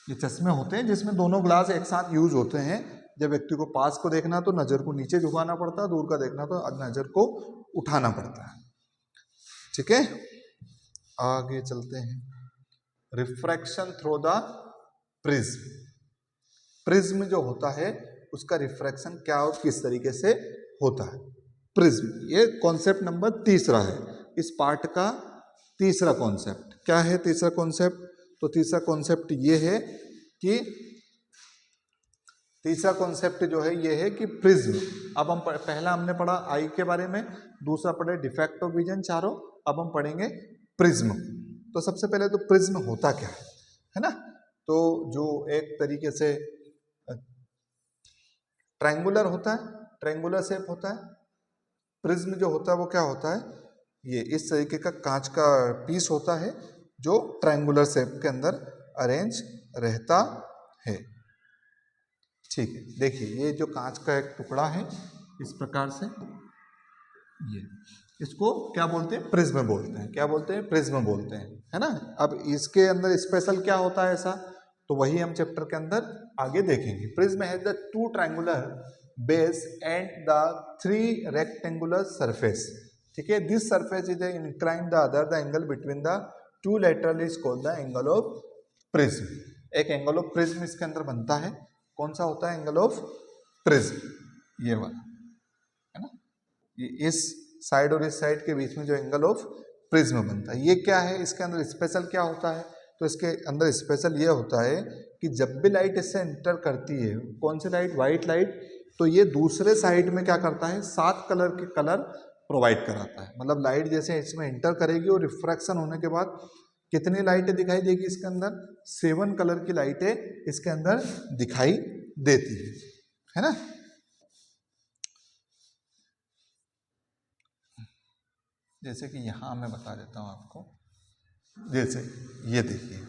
ये चश्मे होते हैं जिसमें दोनों ग्लास एक साथ यूज होते हैं। जब व्यक्ति को पास को देखना तो नजर को नीचे झुकाना पड़ता है, दूर का देखना तो नजर को उठाना पड़ता है। ठीक है, आगे चलते हैं। Refraction through the prism, prism जो होता है उसका रिफ्रैक्शन क्या और किस तरीके से होता है, प्रिज्म। ये कॉन्सेप्ट नंबर तीसरा है, इस पार्ट का तीसरा कॉन्सेप्ट क्या है, तीसरा कॉन्सेप्ट, तो तीसरा कॉन्सेप्ट ये है कि तीसरा कॉन्सेप्ट जो है ये है कि प्रिज्म। अब हम पहला हमने पढ़ा आई के बारे में, दूसरा पढ़े डिफेक्ट ऑफ विजन चारों, अब हम पढ़ेंगे प्रिज्म। तो सबसे पहले तो प्रिज्म होता क्या है ना, तो जो एक तरीके से ट्रायंगुलर होता है, ट्रायंगुलर शेप होता है। प्रिज्म जो होता है वो क्या होता है, ये इस तरीके का कांच का पीस होता है जो ट्रायंगुलर शेप के अंदर अरेंज रहता है। ठीक है, देखिए ये जो कांच का एक टुकड़ा है इस प्रकार से, ये इसको क्या बोलते हैं, प्रिज्म बोलते हैं। क्या बोलते हैं, प्रिज्म बोलते हैं, है ना। अब इसके अंदर स्पेशल क्या होता है ऐसा, तो वही हम चैप्टर के अंदर आगे देखेंगे। Prism has the two triangular base and the three rectangular surface. ठीक है, this surface is inclined the other, the angle between the two lateral is called the angle of prism. एक एंगल ऑफ प्रिज्म इसके अंदर बनता है, कौन सा होता है, एंगल ऑफ प्रिज्म, ये वाला, है ना। ये इस साइड और इस साइड के बीच में जो एंगल ऑफ प्रिज्म बनता है, ये क्या है, इसके अंदर स्पेशल क्या होता है, तो इसके अंदर स्पेशल ये होता है कि जब भी लाइट इससे एंटर करती है, कौन सी लाइट, व्हाइट लाइट, तो ये दूसरे साइड में क्या करता है, 7 कलर के कलर प्रोवाइड कराता है। मतलब लाइट जैसे इसमें एंटर करेगी और रिफ्रैक्शन होने के बाद कितनी लाइटें दिखाई देगी इसके अंदर, 7 कलर की लाइटें इसके अंदर दिखाई देती है ना। जैसे कि यहां मैं बता देता हूं आपको, जैसे ये देखिए,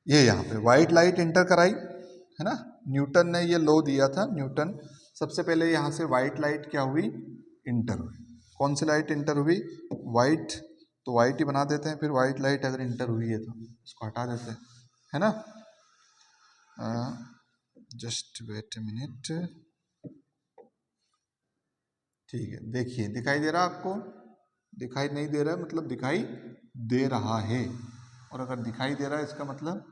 ये यहाँ पे व्हाइट लाइट एंटर कराई है ना, न्यूटन ने ये लॉ दिया था। न्यूटन सबसे पहले यहाँ से व्हाइट लाइट क्या हुई, इंटर हुई। कौन सी लाइट इंटर हुई, व्हाइट, तो व्हाइट ही बना देते हैं। फिर व्हाइट लाइट अगर इंटर हुई है तो इसको हटा देते हैं, है ना। जस्ट वेट ए मिनट, ठीक है। देखिए दिखाई दे रहा है आपको, दिखाई नहीं दे रहा है मतलब दिखाई दे रहा है, और अगर दिखाई दे रहा है इसका मतलब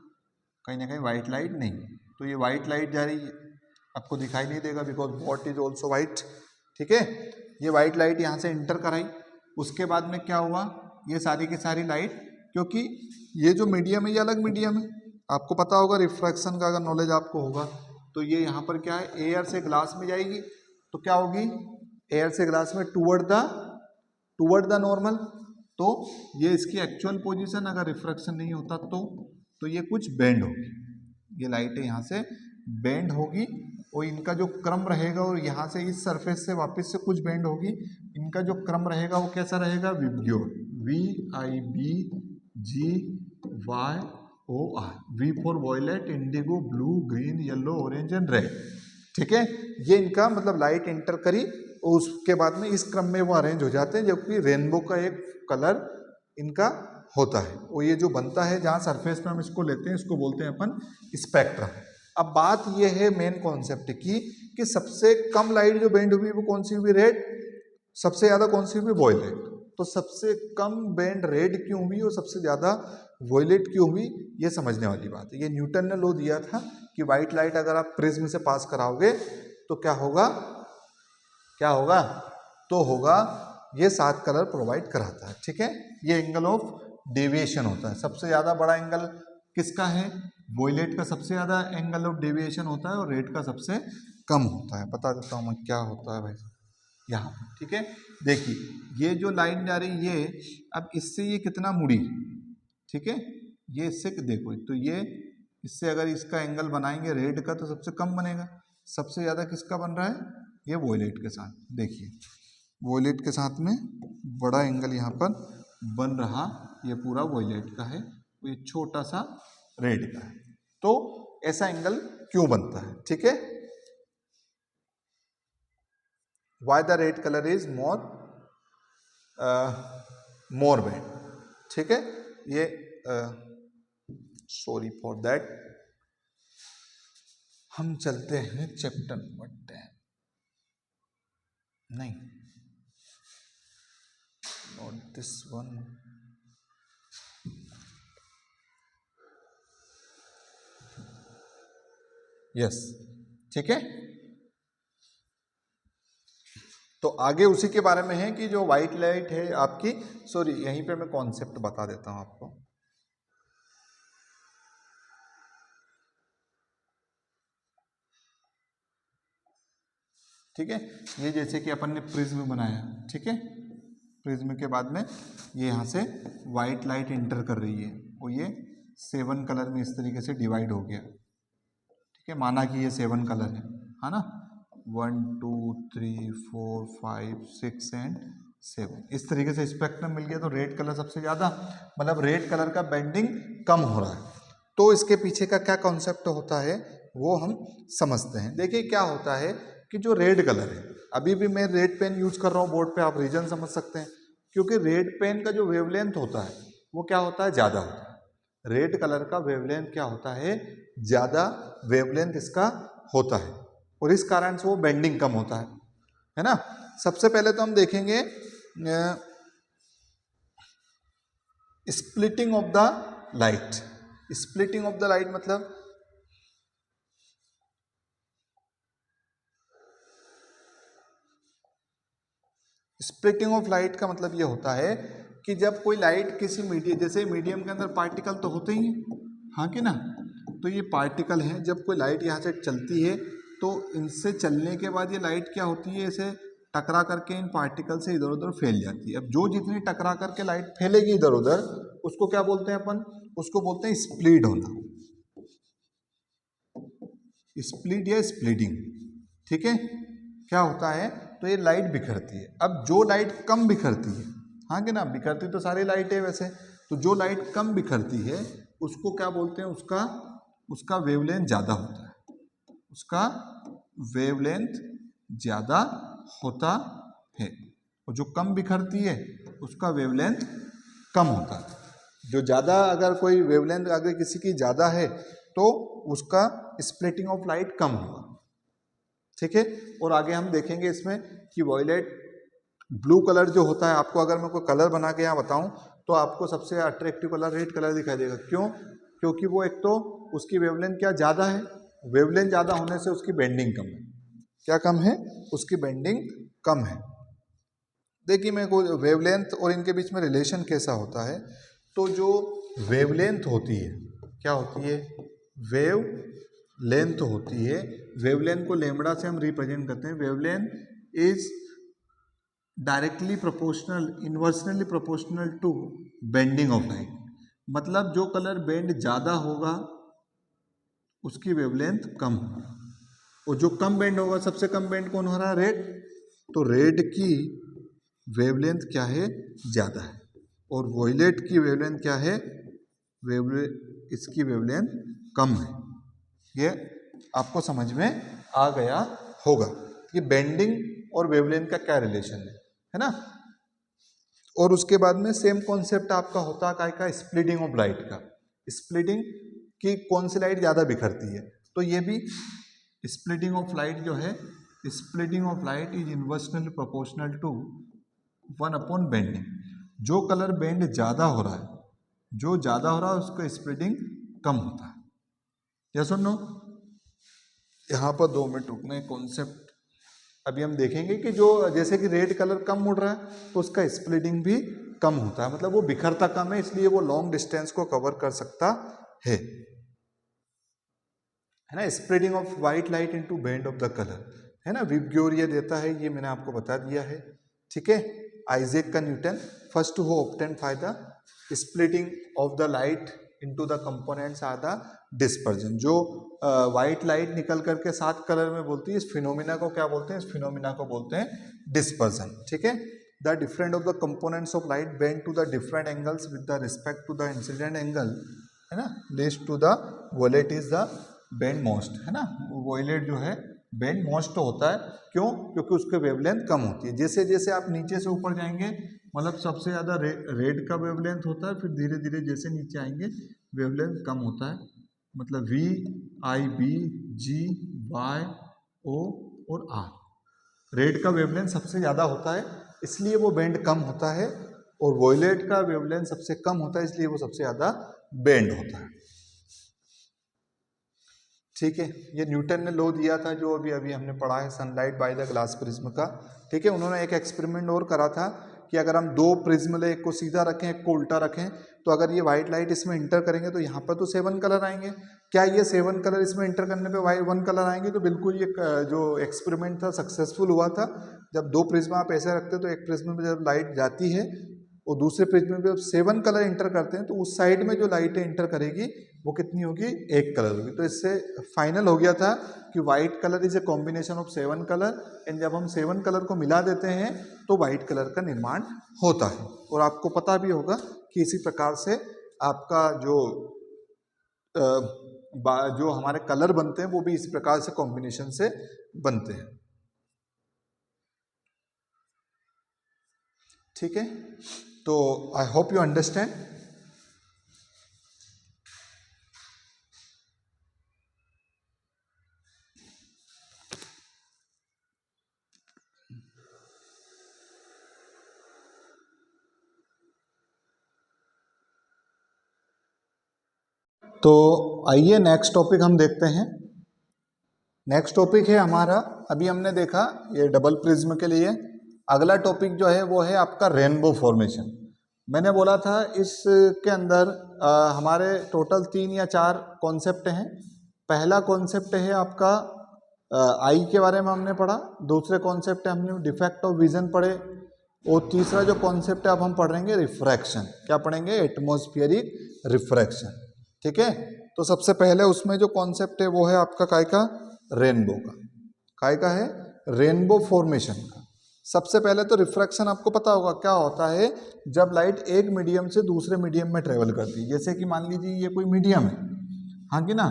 कहीं ना कहीं व्हाइट लाइट नहीं। तो ये व्हाइट लाइट जा रही है, आपको दिखाई नहीं देगा because what is also white, ठीक है। ये व्हाइट लाइट यहाँ से इंटर कराई, उसके बाद में क्या हुआ, ये सारी की सारी लाइट, क्योंकि ये जो मीडियम है ये अलग मीडियम है, आपको पता होगा रिफ्रैक्शन का अगर नॉलेज आपको होगा तो ये यहाँ पर क्या है, एयर से ग्लास में जाएगी तो क्या होगी, एयर से ग्लास में टूवर्ड द नॉर्मल। तो ये इसकी एक्चुअल पोजीशन अगर रिफ्रैक्शन नहीं होता तो ये कुछ बेंड होगी, ये लाइटें यहाँ से बेंड होगी और इनका जो क्रम रहेगा, और यहाँ से इस सरफेस से वापस से कुछ बेंड होगी, इनका जो क्रम रहेगा वो कैसा रहेगा, VIBGYOR, VIBGYOR, V for violet, indigo, blue, green, yellow, orange and red, ठीक है। ये इनका मतलब लाइट एंटर करी और उसके बाद में इस क्रम में वो अरेंज हो जाते हैं, जबकि रेनबो का एक कलर इनका होता है। और ये जो बनता है जहाँ सरफेस पे हम इसको लेते हैं, इसको बोलते हैं अपन स्पेक्ट्रम। अब बात ये है मेन कॉन्सेप्ट की कि सबसे कम लाइट जो बेंड हुई वो कौन सी हुई, रेड, सबसे ज्यादा कौन सी हुई, वॉयलेट। तो सबसे कम बेंड रेड क्यों हुई और सबसे ज्यादा वॉयलेट क्यों हुई, ये समझने वाली बात है। ये न्यूटन ने लॉ दिया था कि व्हाइट लाइट अगर आप प्रिज्म से पास कराओगे तो क्या होगा, क्या होगा, तो होगा ये 7 कलर प्रोवाइड कराता है, ठीक है। ये एंगल ऑफ डेविएशन होता है। सबसे ज्यादा बड़ा एंगल किसका है, वॉयलेट का सबसे ज्यादा एंगल ऑफ डेविएशन होता है और रेड का सबसे कम होता है। बता देता हूँ मैं क्या होता है भाई यहाँ, ठीक है। देखिए ये जो लाइन जा रही है, अब इससे ये कितना मुड़ी, ठीक है, ये इससे देखो, तो ये इससे अगर इसका एंगल बनाएंगे रेड का तो सबसे कम बनेगा, सबसे ज्यादा किसका बन रहा है, ये वॉयलेट के साथ। देखिए वॉयलेट के साथ में बड़ा एंगल यहाँ पर बन रहा, ये पूरा वॉयलेट का है, ये छोटा सा रेड का है। तो ऐसा एंगल क्यों बनता है, ठीक है। Why the red colour is more bend, ठीक है। ये सॉरी फॉर दैट, हम चलते हैं चैप्टर नंबर 10, नहीं नॉट दिस वन, यस, ठीक है। तो आगे उसी के बारे में है कि जो व्हाइट लाइट है आपकी, सॉरी यहीं पे मैं कॉन्सेप्ट बता देता हूं आपको, ठीक है। ये जैसे कि अपन ने प्रिज्म बनाया, ठीक है, प्रिज्म के बाद में ये यहाँ से व्हाइट लाइट इंटर कर रही है और ये 7 कलर में इस तरीके से डिवाइड हो गया, ठीक है। माना कि ये 7 कलर है ना, 1 2 3 4 5 6 एंड 7, इस तरीके से स्पेक्ट्रम मिल गया। तो रेड कलर सबसे ज्यादा, मतलब रेड कलर का बेंडिंग कम हो रहा है। तो इसके पीछे का क्या कॉन्सेप्ट होता है वो हम समझते हैं। देखिए क्या होता है कि जो रेड कलर है, अभी भी मैं रेड पेन यूज कर रहा हूँ बोर्ड पे, आप रीजन समझ सकते हैं, क्योंकि रेड पेन का जो वेवलेंथ होता है वो क्या होता है, ज्यादा होता है। रेड कलर का वेवलेंथ क्या होता है, ज्यादा वेवलेंथ इसका होता है, और इस कारण से वो बेंडिंग कम होता है ना। सबसे पहले तो हम देखेंगे splitting of the light. Splitting of the light मतलब स्प्लिटिंग ऑफ लाइट का मतलब ये होता है कि जब कोई लाइट किसी मीडियम, जैसे मीडियम के अंदर पार्टिकल तो होते ही हैं, हाँ कि ना, तो ये पार्टिकल हैं, जब कोई लाइट यहाँ से चलती है तो इनसे चलने के बाद ये लाइट क्या होती है, ऐसे टकरा करके इन पार्टिकल से इधर उधर फैल जाती है। अब जो जितनी टकरा करके लाइट फैलेगी इधर उधर, उसको क्या बोलते हैं अपन? उसको बोलते हैं स्प्लिट होना, स्प्लिट या स्प्लिटिंग। ठीक है, क्या होता है? तो ये लाइट बिखरती है। अब जो लाइट कम बिखरती है, हाँ कि ना, बिखरती तो सारी लाइट है वैसे, तो जो लाइट कम बिखरती है उसको क्या बोलते हैं? उसका वेवलेंथ ज़्यादा होता है, उसका वेवलेंथ ज़्यादा होता है। और जो कम बिखरती है उसका वेवलेंथ कम होता है। जो ज़्यादा, अगर कोई वेवलेंथ अगर किसी की ज़्यादा है तो उसका स्प्लिटिंग ऑफ लाइट कम होगा। ठीक है, और आगे हम देखेंगे इसमें कि वॉयलेट ब्लू कलर जो होता है, आपको अगर मैं कोई कलर बना के यहाँ बताऊँ तो आपको सबसे अट्रैक्टिव कलर रेड कलर दिखाई देगा। क्यों? क्योंकि वो एक तो उसकी वेवलेंथ क्या ज़्यादा है, वेवलेंथ ज़्यादा होने से उसकी बेंडिंग कम है। क्या कम है? उसकी बेंडिंग कम है। देखिए मेरे को वेवलेंथ और इनके बीच में रिलेशन कैसा होता है। तो जो वेवलेंथ होती है, क्या होती है? वेव लेंथ होती है। वेवलेंथ को लैम्बडा से हम रिप्रेजेंट करते हैं। Wavelength is directly proportional, inversely proportional to bending of light. मतलब जो कलर बेंड ज़्यादा होगा उसकी वेवलेंथ कम होगा, और जो कम बेंड होगा, सबसे कम बेंड कौन हो रहा है? रेड। तो रेड की वेवलेंथ क्या है? ज़्यादा है। और वॉयलेट की वेवलेंथ क्या है? इसकी वेवलेंथ कम है। ये आपको समझ में आ गया होगा कि बेंडिंग और वेवलेंथ का क्या रिलेशन है ना। और उसके बाद में सेम कॉन्सेप्ट आपका होता है का स्प्लिटिंग ऑफ लाइट का। स्प्लिटिंग की कौन सी लाइट ज़्यादा बिखरती है, तो ये भी स्प्लिटिंग ऑफ लाइट जो है, splitting of light is inversely proportional to 1 bending. जो कलर बेंड ज़्यादा हो रहा है, जो ज़्यादा हो रहा है उसका स्प्लिटिंग कम होता है। या सुनो, यहाँ पर 2 मिनट रुकने, कॉन्सेप्ट अभी हम देखेंगे कि जो जैसे कि रेड कलर कम उड़ रहा है तो उसका स्प्लिटिंग भी कम होता है, मतलब वो बिखरता कम है, इसलिए वो लॉन्ग डिस्टेंस को कवर कर सकता है ना। Spreading of white light into band of the colour, है ना, विबग्योर ये देता है, ये मैंने आपको बता दिया है। ठीक है, आइजैक का न्यूटन फर्स्ट हु ऑब्टेन फायदा splitting of the light into the components are the dispersion. जो व्हाइट लाइट निकल करके 7 कलर में बोलती है, इस फिनोमिना को क्या बोलते हैं? इस फिनोमिना को बोलते हैं डिस्पर्जन। ठीक है, the different of the components of light bend to the different angles with the respect to the incident angle, है ना, leads to the violet is the bend most, है ना। वॉयलेट जो है बेंड मोस्ट होता है। क्यों? क्योंकि उसके वेवलेंथ कम होती है। जैसे जैसे आप नीचे से ऊपर जाएंगे, मतलब सबसे ज़्यादा रेड का वेवलेंथ होता है, फिर धीरे धीरे जैसे नीचे आएंगे वेवलेंथ कम होता है। मतलब V, I, B, G, Y, O और आर, रेड का वेवलेंथ सबसे ज़्यादा होता है इसलिए वो बेंड कम होता है, और वॉयलेट का वेवलेंथ सबसे कम होता है इसलिए वो सबसे ज़्यादा बेंड होता है। ठीक है, ये न्यूटन ने लॉ दिया था जो अभी अभी हमने पढ़ा है, sunlight by the glass prism का। ठीक है, उन्होंने एक एक्सपेरिमेंट और करा था कि अगर हम 2 प्रिज्म ले, एक को सीधा रखें एक को उल्टा रखें, तो अगर ये व्हाइट लाइट इसमें इंटर करेंगे तो यहाँ पर तो 7 कलर आएंगे। क्या ये 7 कलर इसमें इंटर करने पे 1 कलर आएंगे? तो बिल्कुल ये जो एक्सपेरिमेंट था सक्सेसफुल हुआ था। जब 2 प्रिज्म आप ऐसे रखते हो तो एक प्रिज्म में जब लाइट जाती है और दूसरे प्रिज्म में जब 7 कलर इंटर करते हैं तो उस साइड में जो लाइटें इंटर करेगी वो कितनी होगी? 1 कलर होगी। तो इससे फाइनल हो गया था कि white colour is a combination of 7 colour, and जब हम 7 कलर को मिला देते हैं तो व्हाइट कलर का निर्माण होता है। और आपको पता भी होगा कि इसी प्रकार से आपका जो हमारे कलर बनते हैं वो भी इसी प्रकार से कॉम्बिनेशन से बनते हैं। ठीक है, तो आई होप यू अंडरस्टैंड। तो आइए नेक्स्ट टॉपिक हम देखते हैं। नेक्स्ट टॉपिक है हमारा, अभी हमने देखा ये डबल प्रिज्म के लिए। अगला टॉपिक जो है वो है आपका रेनबो फॉर्मेशन। मैंने बोला था इसके अंदर हमारे टोटल 3 या 4 कॉन्सेप्ट हैं। पहला कॉन्सेप्ट है आपका आई के बारे में हमने पढ़ा, दूसरे कॉन्सेप्ट है हमने डिफेक्ट ऑफ विजन पढ़े, और तीसरा जो कॉन्सेप्ट है अब हम पढ़ेंगे रिफ्रैक्शन। क्या पढ़ेंगे? Atmospheric refraction. ठीक है, तो सबसे पहले उसमें जो कॉन्सेप्ट है वो है आपका काय का? रेनबो का। काय का है? रेनबो फॉर्मेशन का। सबसे पहले तो रिफ्रैक्शन आपको पता होगा क्या होता है, जब लाइट एक मीडियम से दूसरे मीडियम में ट्रेवल करती है। जैसे कि मान लीजिए ये कोई मीडियम है, हाँ कि ना,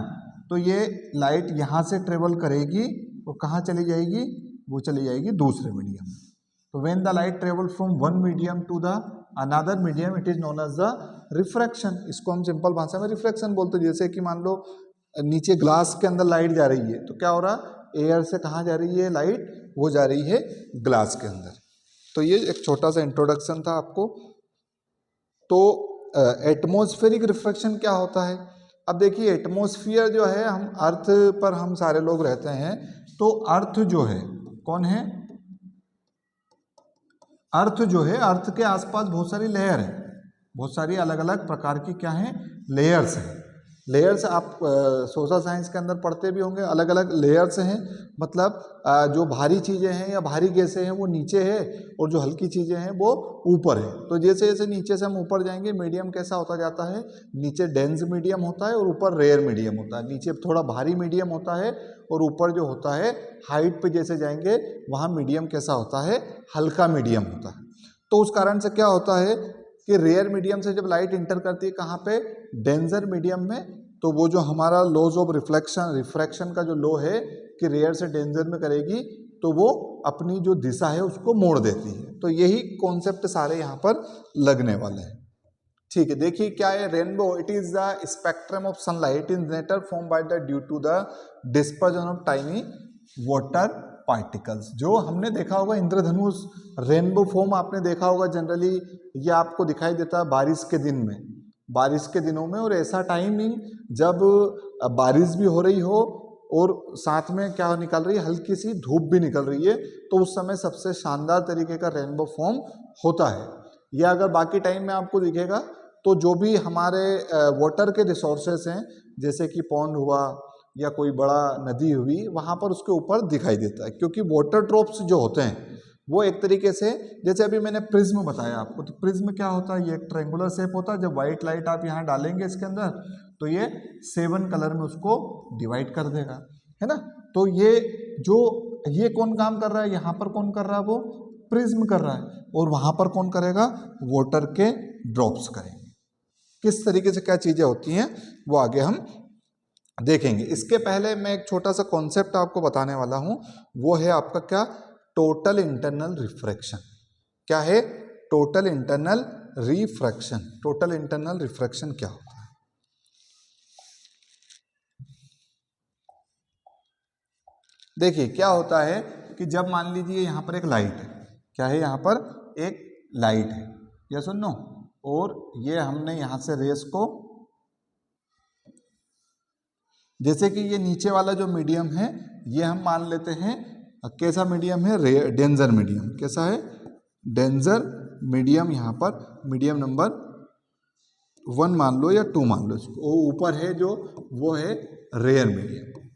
तो ये लाइट यहाँ से ट्रेवल करेगी और कहाँ चली जाएगी? वो चली जाएगी दूसरे मीडियम में। तो when the light travel from one medium to the another medium it is known as the refraction. इसको हम सिंपल भाषा में रिफ्रैक्शन बोलते हैं। जैसे कि मान लो नीचे ग्लास के अंदर लाइट जा रही है, तो क्या हो रहा? एयर से कहाँ जा रही है लाइट? वो जा रही है ग्लास के अंदर। तो ये एक छोटा सा इंट्रोडक्शन था आपको। तो एटमॉस्फेरिक रिफ्रैक्शन क्या होता है? अब देखिए, एटमॉस्फेयर जो है, हम अर्थ पर हम सारे लोग रहते हैं, तो अर्थ जो है कौन है? अर्थ जो है, अर्थ के आसपास बहुत सारी लेयर है, बहुत सारी अलग अलग प्रकार की क्या है? लेयर्स हैं। लेयर्स आप सोशल साइंस के अंदर पढ़ते भी होंगे, अलग अलग लेयर्स हैं। मतलब जो भारी चीज़ें हैं या भारी गैसें हैं वो नीचे है, और जो हल्की चीज़ें हैं वो ऊपर है। तो जैसे जैसे नीचे से हम ऊपर जाएंगे, मीडियम कैसा होता जाता है? नीचे डेंस मीडियम होता है और ऊपर रेयर मीडियम होता है। नीचे थोड़ा भारी मीडियम होता है और ऊपर जो होता है हाइट पे जैसे जाएंगे वहाँ मीडियम कैसा होता है? हल्का मीडियम होता है। तो उस कारण से क्या होता है कि रेयर मीडियम से जब लाइट इंटर करती है कहाँ पे? डेंजर मीडियम में, तो वो जो हमारा लॉज ऑफ रिफ्रैक्शन का जो लॉ है कि रेयर से डेंजर में करेगी, तो वो अपनी जो दिशा है उसको मोड़ देती है। तो यही कॉन्सेप्ट सारे यहाँ पर लगने वाले हैं। ठीक है, देखिए क्या है rainbow? It is the spectrum of sunlight in nature form by the due to the dispersion of tiny water particles. जो हमने देखा होगा इंद्रधनुष, रेनबो फॉर्म आपने देखा होगा जनरली, ये आपको दिखाई देता है बारिश के दिन में, बारिश के दिनों में, और ऐसा टाइमिंग जब बारिश भी हो रही हो और साथ में क्या निकल रही है? हल्की सी धूप भी निकल रही है, तो उस समय सबसे शानदार तरीके का रेनबो फॉर्म होता है। या अगर बाकी टाइम में आपको दिखेगा तो जो भी हमारे वाटर के रिसोर्सेस हैं, जैसे कि पॉन्ड हुआ या कोई बड़ा नदी हुई, वहाँ पर उसके ऊपर दिखाई देता है, क्योंकि वाटर ड्रॉप्स जो होते हैं वो एक तरीके से, जैसे अभी मैंने प्रिज्म बताया आपको, तो प्रिज्म क्या होता है? ये एक ट्रायंगुलर शेप होता है। जब व्हाइट लाइट आप यहाँ डालेंगे इसके अंदर, तो ये 7 कलर में उसको डिवाइड कर देगा, है ना। तो ये कौन काम कर रहा है? यहाँ पर कौन कर रहा है? वो प्रिज्म कर रहा है। और वहाँ पर कौन करेगा? वाटर के ड्रॉप्स करेंगे। किस तरीके से क्या चीज़ें होती हैं वो आगे हम देखेंगे। इसके पहले मैं एक छोटा सा कॉन्सेप्ट आपको बताने वाला हूँ, वो है आपका क्या? Total internal refraction. क्या है? Total internal refraction. Total internal refraction क्या होता है? देखिए क्या होता है कि जब मान लीजिए यहाँ पर एक लाइट है, क्या है? यहाँ पर एक लाइट है, या सुन नो, और ये हमने यहाँ से रेस को, जैसे कि ये नीचे वाला जो मीडियम है ये हम मान लेते हैं कैसा मीडियम है? Danger medium. कैसा है? Danger medium. यहाँ पर मीडियम नंबर 1 मान लो या 2 मान लो इसको। वो ऊपर है जो, वो है रेयर मीडियम,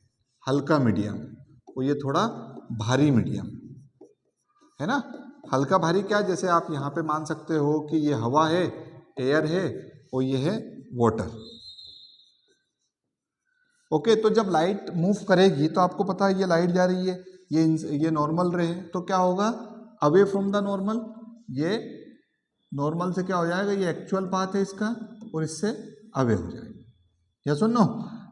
हल्का मीडियम, और ये थोड़ा भारी मीडियम, है ना। हल्का भारी क्या? जैसे आप यहाँ पे मान सकते हो कि ये हवा है, एयर है, और ये है वाटर। ओके, तो जब लाइट मूव करेगी तो आपको पता है ये लाइट जा रही है, ये नॉर्मल रहे, तो क्या होगा? अवे फ्रॉम द नॉर्मल, ये नॉर्मल से क्या हो जाएगा? ये एक्चुअल पाथ है इसका, और इससे अवे हो जाएगा, या सुनो।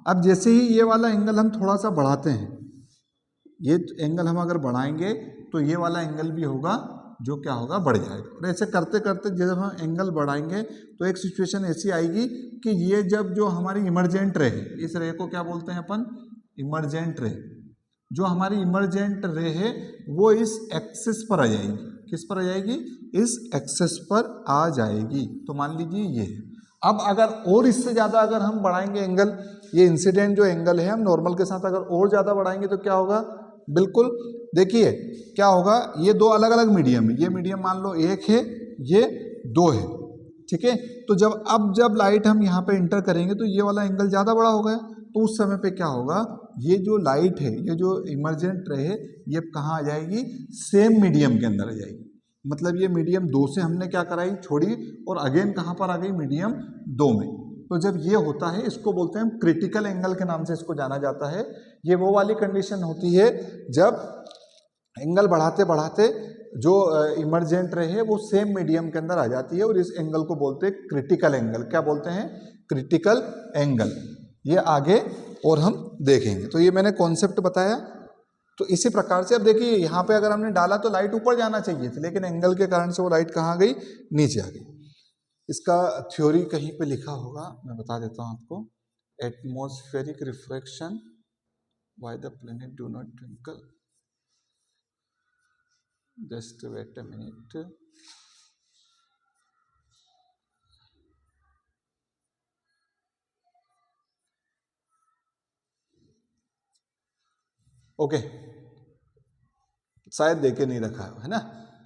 अब जैसे ही ये वाला एंगल हम थोड़ा सा बढ़ाते हैं, ये एंगल हम अगर बढ़ाएंगे तो ये वाला एंगल भी होगा जो क्या होगा? बढ़ जाएगा। और ऐसे करते करते जब हम एंगल बढ़ाएंगे तो एक सिचुएशन ऐसी आएगी कि ये जब जो हमारी इमरजेंट रे है, इस रे को क्या बोलते हैं अपन? Emergent ray. जो हमारी इमरजेंट रे है वो इस एक्सिस पर आ जाएगी। किस पर आ जाएगी? इस एक्सिस पर आ जाएगी। तो मान लीजिए ये है। अब अगर और इससे ज़्यादा अगर हम बढ़ाएंगे एंगल, ये इंसिडेंट जो एंगल है हम नॉर्मल के साथ अगर और ज़्यादा बढ़ाएंगे तो क्या होगा? बिल्कुल देखिए क्या होगा, ये दो अलग अलग मीडियम है, ये मीडियम मान लो 1 है, ये 2 है, ठीक है। तो जब लाइट हम यहाँ पे इंटर करेंगे तो ये वाला एंगल ज़्यादा बड़ा हो गया, तो उस समय पे क्या होगा? ये जो लाइट है, ये जो इमर्जेंट रे है, ये कहाँ आ जाएगी, सेम मीडियम के अंदर आ जाएगी। मतलब ये मीडियम 2 से हमने क्या कराई, छोड़ी, और अगेन कहाँ पर आ गई, मीडियम 2 में। तो जब ये होता है इसको बोलते हैं क्रिटिकल एंगल के नाम से इसको जाना जाता है। ये वो वाली कंडीशन होती है जब एंगल बढ़ाते बढ़ाते जो इमर्जेंट रे है वो सेम मीडियम के अंदर आ जाती है, और इस एंगल को बोलते हैं क्रिटिकल एंगल। क्या बोलते हैं, क्रिटिकल एंगल। ये आगे और हम देखेंगे। तो ये मैंने कॉन्सेप्ट बताया। तो इसी प्रकार से अब देखिए यहाँ पे अगर हमने डाला तो लाइट ऊपर जाना चाहिए थी, लेकिन एंगल के कारण से वो लाइट कहाँ गई, नीचे आ गई। इसका थ्योरी कहीं पे लिखा होगा, मैं बता देता हूँ आपको। Atmospheric refraction why the planet do not twinkle. Just wait a minute. Okay, शायद देके नहीं रखा है ना।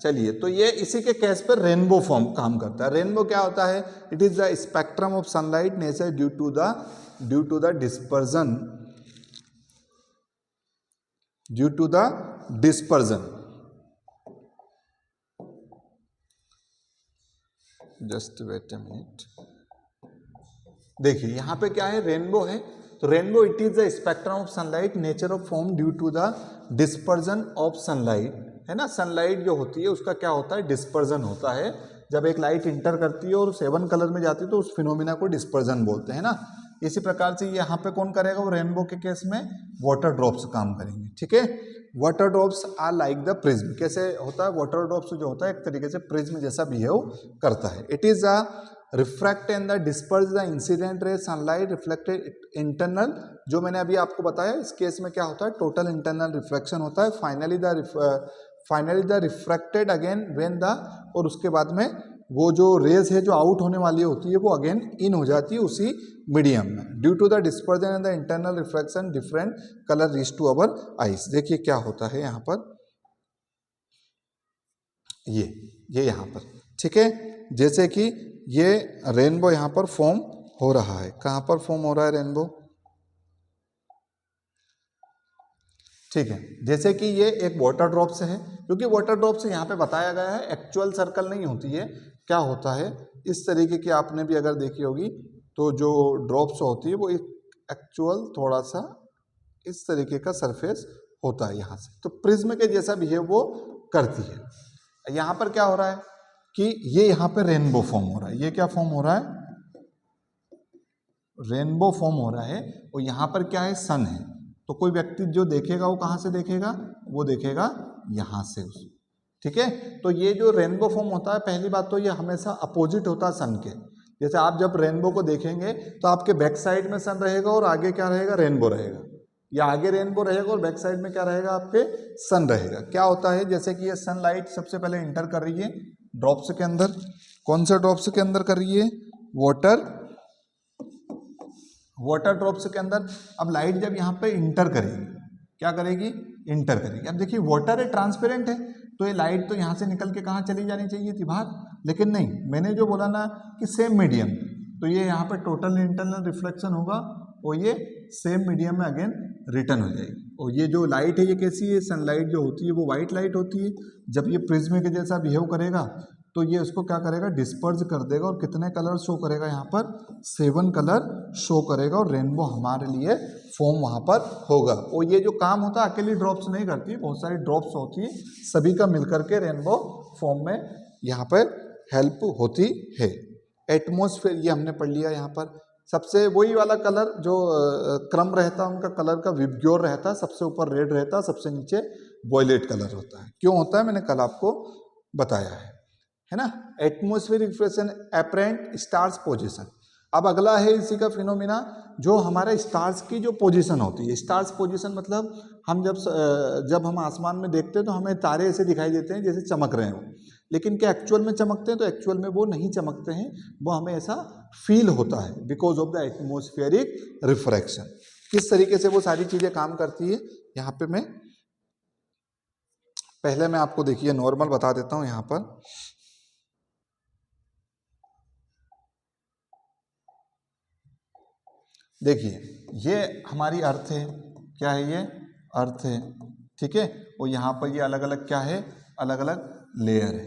चलिए, तो ये इसी के केस पर रेनबो फॉर्म काम करता है। रेनबो क्या होता है, it is the spectrum of sunlight nature due to the dispersion just wait a minute. देखिए यहाँ पे क्या है, रेनबो है। तो rainbow it is the spectrum of sunlight nature of form due to the dispersion of sunlight, है ना। Sunlight जो होती है उसका क्या होता है, डिस्पर्जन होता है। जब एक लाइट इंटर करती है और 7 कलर में जाती है तो उस फिनोमिना को डिस्पर्जन बोलते हैं ना। इसी प्रकार से यहाँ पे कौन करेगा, वो रेनबो के केस में वाटर ड्रॉप्स काम करेंगे, ठीक है। Water drops are like the prism. कैसे होता है, वाटर ड्रॉप्स जो होता है एक तरीके से प्रिज्म जैसा बिहेव करता है। It is a refract and the disperse the incident ray sunlight reflected internal. जो मैंने अभी आपको बताया, इस केस में क्या होता है, टोटल इंटरनल रिफ्लेक्शन होता है। Finally the refracted again when the, और उसके बाद में वो जो रेज है जो आउट होने वाली होती है वो अगेन इन हो जाती है उसी मीडियम में। Due to the dispersion and the internal reflection different colour reach to our eyes. देखिए क्या होता है यहाँ पर, ये यहाँ पर, ठीक है। जैसे कि ये रेनबो यहाँ पर फॉर्म हो रहा है। कहाँ पर फॉर्म हो रहा है रेनबो, ठीक है। जैसे कि ये एक वाटर ड्रॉप से है, क्योंकि वाटर ड्रॉप से यहाँ पे बताया गया है, एक्चुअल सर्कल नहीं होती है। क्या होता है, इस तरीके की आपने भी अगर देखी होगी तो जो ड्रॉप्स होती है वो एक्चुअल थोड़ा सा इस तरीके का सरफेस होता है यहाँ से, तो प्रिज्म के जैसा बिहेव वो करती है। यहाँ पर क्या हो रहा है कि ये यहाँ पे रेनबो फॉर्म हो रहा है। ये क्या फॉर्म हो रहा है, रेनबो फॉर्म हो रहा है। और यहाँ पर क्या है, सन है। तो कोई व्यक्ति जो देखेगा वो कहाँ से देखेगा, वो देखेगा यहाँ से उस, ठीक है। तो ये जो रेनबो फॉर्म होता है, पहली बात तो ये हमेशा अपोजिट होता है सन के। जैसे आप जब रेनबो को देखेंगे तो आपके बैक साइड में सन रहेगा और आगे क्या रहेगा, रेनबो रहेगा, या आगे रेनबो रहेगा और बैक साइड में क्या रहेगा, आपके सन रहेगा। क्या होता है, जैसे कि ये सनलाइट सबसे पहले इंटर कर रही है ड्रॉप्स के अंदर। कौन सा ड्रॉप्स के अंदर कर रही है, वाटर ड्रॉप्स के अंदर। अब लाइट जब यहाँ पे इंटर करेगी, क्या करेगी, इंटर करेगी। अब देखिए वाटर है, ट्रांसपेरेंट है, तो ये लाइट तो यहाँ से निकल के कहाँ चली जानी चाहिए थी, बाहर। लेकिन नहीं, मैंने जो बोला ना कि सेम मीडियम, तो ये यहाँ पे टोटल इंटरनल रिफ्लेक्शन होगा और ये सेम मीडियम में अगेन रिटर्न हो जाएगी। और ये जो लाइट है ये कैसी है, सनलाइट जो होती है वो व्हाइट लाइट होती है। जब ये प्रिज्म के जैसा बिहेव करेगा तो ये उसको क्या करेगा, डिस्पर्स कर देगा, और कितने कलर शो करेगा, यहाँ पर 7 कलर शो करेगा, और रेनबो हमारे लिए फॉर्म वहाँ पर होगा। और ये जो काम होता है अकेली ड्रॉप्स नहीं करती, बहुत सारी ड्रॉप्स होती है, सभी का मिलकर के रेनबो फॉर्म में यहाँ पर हेल्प होती है। एटमॉस्फेयर ये हमने पढ़ लिया। यहाँ पर सबसे वही वाला कलर जो क्रम रहता है उनका कलर का विबग्योर रहता है, सबसे ऊपर रेड रहता है, सबसे नीचे वॉयलेट कलर होता है। क्यों होता है, मैंने कल आपको बताया है ना। Atmospheric reflection apparent stars position. अब अगला है इसी का फिनोमिना, जो हमारे स्टार्स की जो पोजीशन होती है। स्टार्स पोजीशन मतलब हम जब हम आसमान में देखते हैं तो हमें तारे ऐसे दिखाई देते हैं जैसे चमक रहे हो, लेकिन क्या एक्चुअल में चमकते हैं, तो एक्चुअल में वो नहीं चमकते हैं, वो हमें ऐसा फील होता है because of the atmospheric refraction. किस तरीके से वो सारी चीजें काम करती है, यहाँ पे मैं पहले मैं आपको देखिए नॉर्मल बता देता हूँ। यहाँ पर देखिए ये हमारी अर्थ है, क्या है ये, अर्थ है, ठीक है। और यहाँ पर ये अलग अलग क्या है, अलग अलग लेयर है,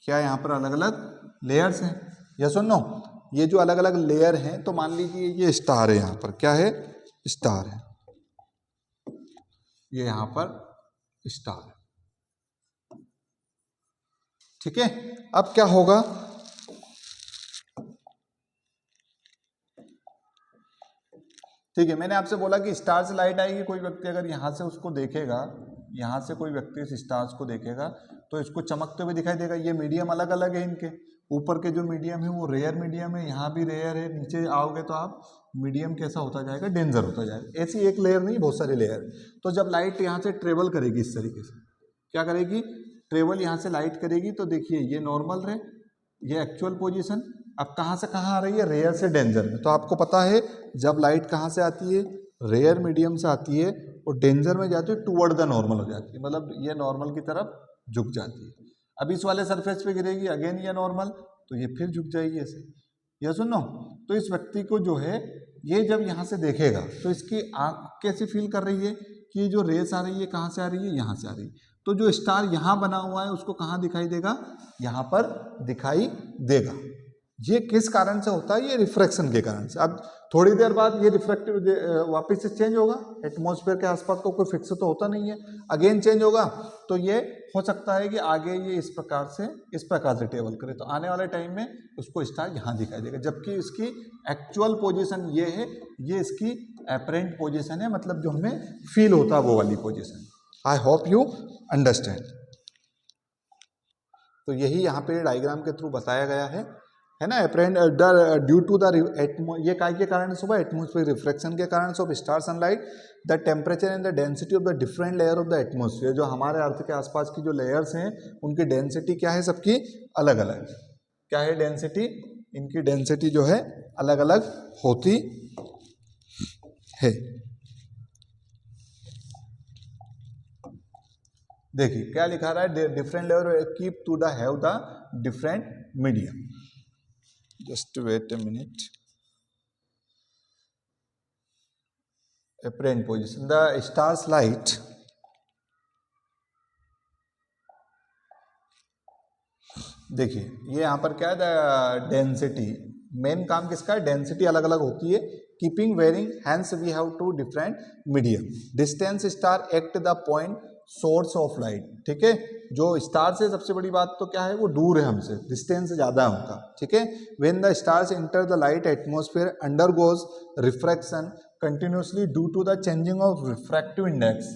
क्या यहाँ पर अलग अलग लेयर्स हैं, यस और नो। ये जो अलग अलग लेयर हैं, तो मान लीजिए ये स्टार है, यहाँ पर क्या है, स्टार है, ये यहाँ पर स्टार है, ठीक है। अब क्या होगा, ठीक है, मैंने आपसे बोला कि स्टार से लाइट आएगी, कोई व्यक्ति अगर यहाँ से उसको देखेगा, यहाँ से कोई व्यक्ति इस स्टार्स को देखेगा तो इसको चमकते हुए दिखाई देगा। ये मीडियम अलग अलग है इनके, ऊपर के जो मीडियम है वो रेयर मीडियम है, यहाँ भी रेयर है, नीचे आओगे तो आप मीडियम कैसा होता जाएगा, डेंजर होता जाएगा। ऐसी एक लेयर नहीं, बहुत सारी लेयर। तो जब लाइट यहाँ से ट्रेवल करेगी इस तरीके से, क्या करेगी, ट्रेवल यहाँ से लाइट करेगी, तो देखिए ये नॉर्मल रहे, ये एक्चुअल पोजीशन। अब कहाँ से कहाँ आ रही है, रेयर से डेंजर में। तो आपको पता है जब लाइट कहाँ से आती है, रेयर मीडियम से आती है, और डेंजर में जाती है टूवर्ड द नॉर्मल हो जाती है, मतलब ये नॉर्मल की तरफ झुक जाती है। अब इस वाले सरफेस पे गिरेगी, अगेन ये नॉर्मल, तो ये फिर झुक जाएगी ऐसे, ये सुनो। तो इस व्यक्ति को जो है, ये जब यहाँ से देखेगा तो इसकी आँख कैसी फील कर रही है कि ये जो रेस आ रही है कहाँ से आ रही है, यहाँ से आ रही है। तो जो स्टार यहाँ बना हुआ है उसको कहाँ दिखाई देगा, यहाँ पर दिखाई देगा। ये किस कारण से होता है, ये रिफ्रैक्शन के कारण से। अब थोड़ी देर बाद ये रिफ्रैक्टिव वापस से चेंज होगा, एटमॉस्फेयर के आसपास तो कोई फिक्स तो होता नहीं है, अगेन चेंज होगा। तो ये हो सकता है कि आगे ये इस प्रकार से ट्रेवल करे, तो आने वाले टाइम में उसको स्टार यहाँ दिखाई देगा, जबकि इसकी एक्चुअल पोजीशन ये है, ये इसकी एपरेंट पोजीशन है, मतलब जो हमें फील होता है वो वाली position. I hope you understand. तो यही यहाँ पे डायग्राम के थ्रू बताया गया है ना। अप्रेंट ड्यू टू द ये काय के कारण से हुआ, एटमोस्फेयर रिफ्रैक्शन के कारण से of star sunlight, the temperature and the density of the different layer of the atmosphere. जो हमारे अर्थ के आसपास की जो लेयर्स हैं उनकी डेंसिटी क्या है, सबकी अलग अलग। क्या है डेंसिटी, इनकी डेंसिटी जो है अलग अलग होती है। देखिए क्या लिखा रहा है, different layer keep to the have the different medium. Just wait a minute. Apparent position. The star's light देखिए ये यहाँ पर क्या है, डेंसिटी। मेन काम किसका है, डेंसिटी अलग अलग होती है। Keeping varying, hence we have two different medium. Distance star act the point source of light, ठीक है। जो स्टार से सबसे बड़ी बात तो क्या है, वो दूर है हमसे, डिस्टेंस ज़्यादा है उनका, ठीक है। When the stars enter the light atmosphere undergoes refraction continuously due to the changing of refractive index.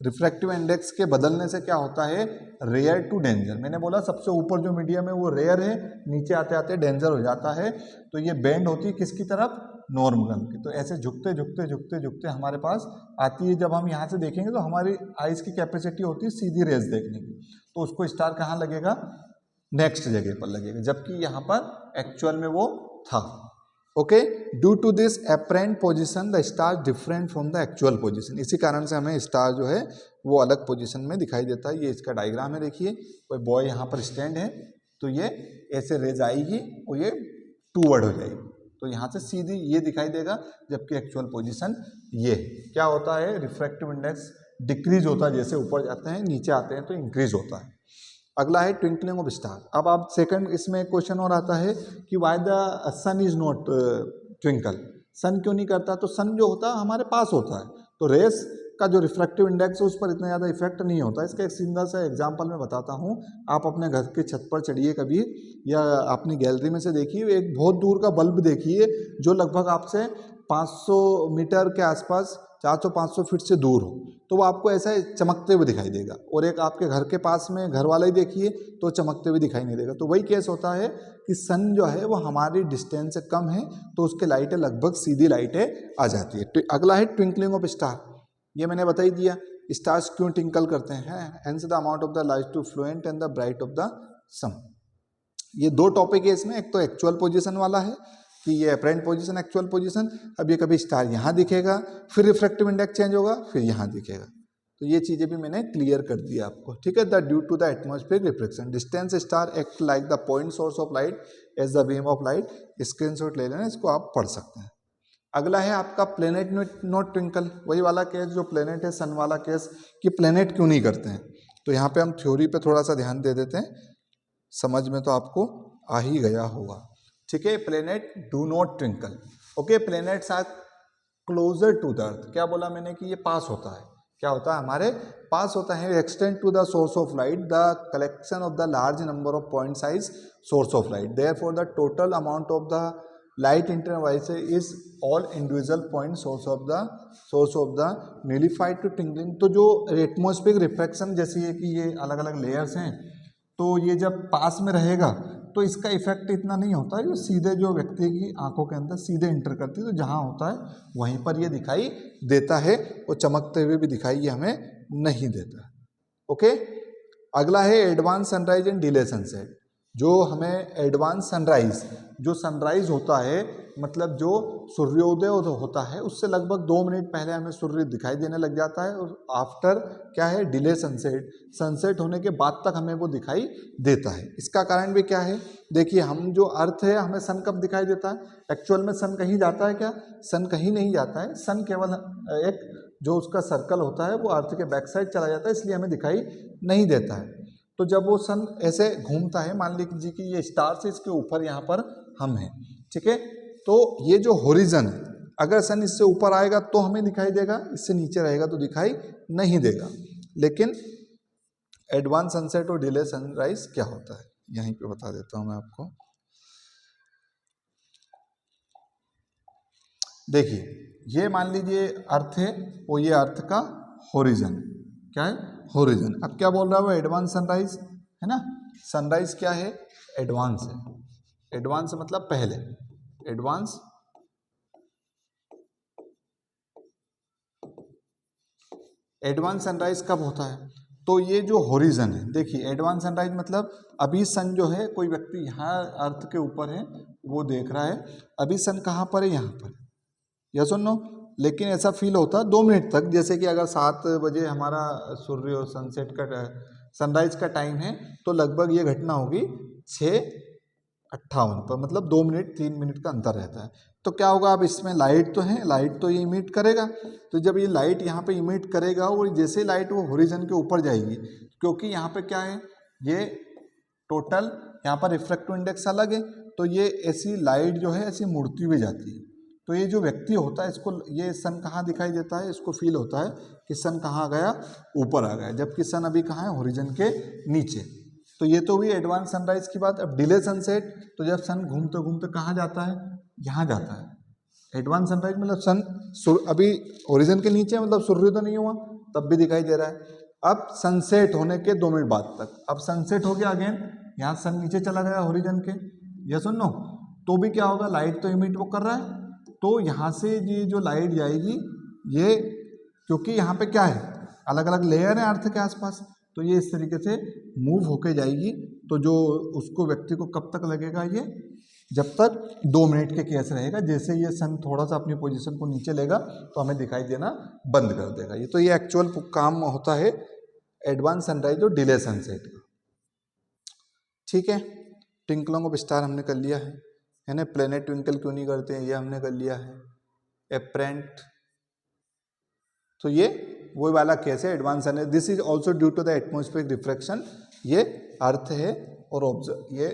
Refractive index के बदलने से क्या होता है, रेयर टू डेंजर। मैंने बोला सबसे ऊपर जो मीडियम है वो रेयर है, नीचे आते आते डेंजर हो जाता है। तो ये बेंड होती है किसकी तरफ, नॉर्मल की। तो ऐसे झुकते झुकते झुकते झुकते हमारे पास आती है। जब हम यहाँ से देखेंगे तो हमारी आइज की कैपेसिटी होती है सीधी रेज देखने की, तो उसको स्टार कहाँ लगेगा, नेक्स्ट जगह पर लगेगा, जबकि यहाँ पर एक्चुअल में वो था। Okay, due to this apparent position the star different from the actual position. इसी कारण से हमें स्टार जो है वो अलग पोजीशन में दिखाई देता है। ये इसका डायग्राम है, देखिए कोई बॉय यहाँ पर स्टैंड है, तो ये ऐसे रेज आएगी और ये टूवर्ड हो जाएगी, तो यहाँ से सीधी ये दिखाई देगा, जबकि एक्चुअल पोजीशन ये क्या होता है, रिफ्रैक्टिव इंडेक्स डिक्रीज होता है, जैसे ऊपर जाते हैं नीचे आते हैं तो इंक्रीज होता है। अगला है ट्विंकलिंग ऑफ स्टार। अब आप सेकंड इसमें क्वेश्चन और आता है कि why the sun is not twinkle, sun क्यों नहीं करता। तो सन जो होता है हमारे पास होता है, तो रेस का जो रिफ्रैक्टिव इंडेक्स है उस पर इतना ज़्यादा इफेक्ट नहीं होता। इसका एक सिंगल सा एग्जांपल मैं बताता हूँ। आप अपने घर की छत पर चढ़िए कभी, या अपनी गैलरी में से देखिए, एक बहुत दूर का बल्ब देखिए जो लगभग आपसे 500 मीटर के आसपास, 400-500 फीट से दूर हो, तो वो आपको ऐसा चमकते हुए दिखाई देगा। और एक आपके घर के पास में घर वाला ही देखिए तो चमकते हुए दिखाई नहीं देगा। तो वही केस होता है कि सन जो है वो हमारी डिस्टेंस से कम है, तो उसके लाइटें लगभग सीधी लाइटें आ जाती है। तो अगला है ट्विंकलिंग ऑफ स्टार। ये मैंने बता ही दिया, स्टार्स क्यों ट्विंकल करते हैं। Hence the amount of the light to fluent and the bright of the sun. ये दो टॉपिक है इसमें, एक तो एक्चुअल पोजीशन वाला है कि ये अपरेंट पोजीशन, एक्चुअल पोजीशन। अब ये कभी स्टार यहाँ दिखेगा, फिर रिफ्रैक्टिव इंडेक्स चेंज होगा, फिर यहाँ दिखेगा। तो ये चीज़ें भी मैंने क्लियर कर दिया आपको, ठीक है। The due to the atmospheric reflection distance star act like the point source of light as the beam of light. Screenshot ले लेना, इसको आप पढ़ सकते हैं। अगला है आपका प्लेनेट नॉट ट्विंकल, वही वाला केस जो प्लेनेट है सन वाला केस कि प्लेनेट क्यों नहीं करते हैं। तो यहाँ पे हम थ्योरी पे थोड़ा सा ध्यान दे देते हैं, समझ में तो आपको आ ही गया होगा। ठीक है, planet do not twinkle. Okay, planets are closer to the earth. क्या बोला मैंने कि ये पास होता है, क्या होता है हमारे पास होता है। Extend to the source of light the collection of the large number of point size source of light, therefore the total amount of the light इंटरवाइज is all individual point source of the nullified to twinkling. तो जो atmospheric refraction जैसी है कि ये अलग अलग layers हैं, तो ये जब पास में रहेगा तो इसका इफेक्ट इतना नहीं होता है, ये सीधे जो व्यक्ति की आंखों के अंदर सीधे इंटर करती है, तो जहाँ होता है वहीं पर ये दिखाई देता है, और चमकते हुए भी दिखाई ये हमें नहीं देता। ओके, अगला है advance sunrise and delay sunset. जो हमें एडवांस सनराइज, जो सनराइज होता है मतलब जो सूर्योदय होता है उससे लगभग 2 मिनट पहले हमें सूर्य दिखाई देने लग जाता है, और आफ्टर क्या है डिले सनसेट, सनसेट होने के बाद तक हमें वो दिखाई देता है। इसका कारण भी क्या है, देखिए हम जो अर्थ है हमें सन कब दिखाई देता है, एक्चुअल में सन कहीं जाता है क्या, सन कहीं नहीं जाता है, सन केवल एक जो उसका सर्कल होता है वो अर्थ के बैक साइड चला जाता है, इसलिए हमें दिखाई नहीं देता है। तो जब वो सन ऐसे घूमता है, मान लीजिए कि ये स्टार से इसके ऊपर यहाँ पर हम हैं, ठीक है, तो ये जो होरिजन है, अगर सन इससे ऊपर आएगा तो हमें दिखाई देगा, इससे नीचे रहेगा तो दिखाई नहीं देगा। लेकिन एडवांस सनसेट और डिले सनराइज क्या होता है यहीं पे बता देता हूं मैं आपको। देखिए ये मान लीजिए अर्थ है, और ये अर्थ का होरिजन, क्या है होरिजन। अब क्या बोल रहा है वो एडवांस सनराइज है ना, सनराइज क्या है एडवांस है, एडवांस मतलब पहले, एडवांस एडवांस सनराइज कब होता है, तो ये जो होरिजन है, देखिए एडवांस सनराइज मतलब अभी सन जो है, कोई व्यक्ति यहाँ अर्थ के ऊपर है वो देख रहा है, अभी सन कहाँ पर है यहाँ पर, या सुनो, लेकिन ऐसा फील होता है 2 मिनट तक, जैसे कि अगर 7 बजे हमारा सूर्य और सनसेट का सनराइज का टाइम है, तो लगभग ये घटना होगी 6:58 पर, मतलब 2 मिनट 3 मिनट का अंतर रहता है। तो क्या होगा, अब इसमें लाइट तो है, लाइट तो ये इमिट करेगा, तो जब ये लाइट यहाँ पे इमिट करेगा और जैसे लाइट वो होरिजन के ऊपर जाएगी, क्योंकि यहाँ पे क्या है ये टोटल यहाँ पर रिफ्रैक्टिव इंडेक्स अलग है, तो ये ऐसी लाइट जो है ऐसी मुड़ती हुई जाती है, तो ये जो व्यक्ति होता है इसको ये सन कहाँ दिखाई देता है, इसको फील होता है कि सन कहाँ गया, ऊपर आ गया, जबकि सन अभी कहाँ है होरिजन के नीचे। तो ये तो हुई एडवांस सनराइज की बात। अब डिले सनसेट, तो जब सन घूमते घूमते कहाँ जाता है, यहाँ जाता है। एडवांस सनराइज मतलब सन अभी ओरिजिन के नीचे मतलब सूर्य तो नहीं हुआ तब भी दिखाई दे रहा है। अब सनसेट होने के 2 मिनट बाद तक, अब सनसेट हो गया अगेन, यहाँ सन नीचे चला गया होरिजन के, ये सुन लो, तो भी क्या होगा, लाइट तो इमिट वो कर रहा है, तो यहाँ से ये जो लाइट जाएगी ये, क्योंकि यहाँ पे क्या है अलग अलग लेयर है अर्थ के आसपास, तो ये इस तरीके से मूव होके जाएगी। तो जो उसको व्यक्ति को कब तक लगेगा, ये जब तक 2 मिनट के केस रहेगा, जैसे ये सन थोड़ा सा अपनी पोजीशन को नीचे लेगा तो हमें दिखाई देना बंद कर देगा। ये तो ये एक्चुअल काम होता है एडवांस सनराइज और डिले सनसेट का। ठीक है, ट्विंकलिंग ऑफ स्टार हमने कर लिया है ना, प्लेनेट ट्विंकल क्यों नहीं करते हैं ये हमने कर लिया है, एपरेंट, तो ये वो वाला केस है advance sunrise. This is also due to the atmospheric refraction, ये अर्थ है और ऑब्जर्व, ये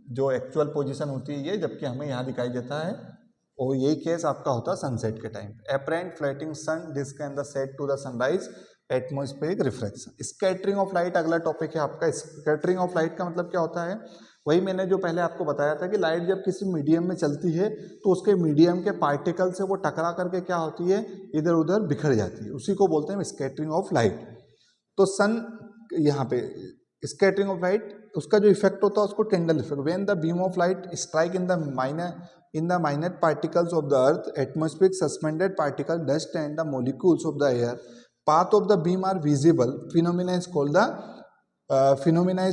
जो एक्चुअल पोजीशन होती है ये, जबकि हमें यहाँ दिखाई देता है, और यही केस आपका होता है सनसेट के time. Apparent flattening sun disc and the set to the sunrise, atmospheric refraction. Scattering of light अगला टॉपिक है आपका। स्कैटरिंग ऑफ लाइट का मतलब क्या होता है, वही मैंने जो पहले आपको बताया था कि लाइट जब किसी मीडियम में चलती है तो उसके मीडियम के पार्टिकल से वो टकरा करके क्या होती है, इधर उधर बिखर जाती है, उसी को बोलते हैं स्कैटरिंग ऑफ लाइट। तो सन यहाँ पे स्कैटरिंग ऑफ लाइट, उसका जो इफेक्ट होता है उसको Tyndall effect, when the beam of light strike in the minor particles of the earth atmospheric suspended particle dust and the molecules of the air, path of the beam are visible, phenomena is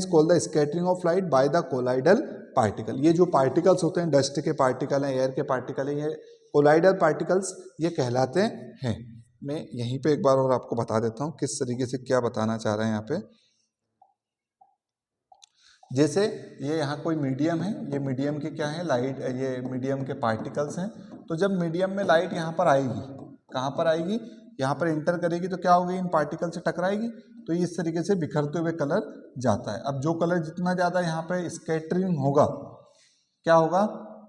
called the scattering of light by the colloidal particle। ये जो particles होते हैं, dust के particle हैं, air के particle हैं, ये colloidal particles ये कहलाते हैं। मैं यहीं पे एक बार और आपको बता देता हूँ किस तरीके से क्या बताना चाह रहे हैं यहाँ पे। जैसे ये यहाँ कोई मीडियम है, ये मीडियम के क्या है लाइट, ये मीडियम के पार्टिकल्स हैं, तो जब मीडियम में लाइट यहाँ पर आएगी, कहाँ पर आएगी, यहाँ पर एंटर करेगी तो क्या होगी, इन पार्टिकल से टकराएगी, तो ये इस तरीके से बिखरते हुए कलर जाता है। अब जो कलर जितना ज़्यादा यहाँ पे स्कैटरिंग होगा, क्या होगा,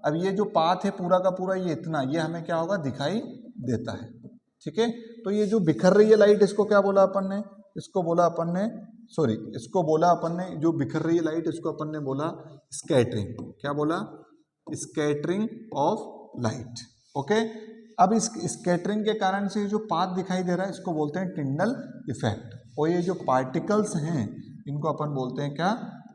अब ये जो पाथ है पूरा का पूरा ये इतना, ये हमें क्या होगा, दिखाई देता है। ठीक है, तो ये जो बिखर रही है लाइट, इसको क्या बोला अपन ने, इसको बोला अपन ने, सॉरी इसको बोला अपन ने, जो बिखर रही है लाइट इसको अपन ने बोला स्कैटरिंग। क्या बोला, स्कैटरिंग ऑफ लाइट। ओके, अब इस स्कैटरिंग के कारण से जो पाथ दिखाई दे रहा है इसको बोलते हैं टिंडल इफेक्ट। और ये जो पार्टिकल्स हैं इनको अपन बोलते हैं क्या,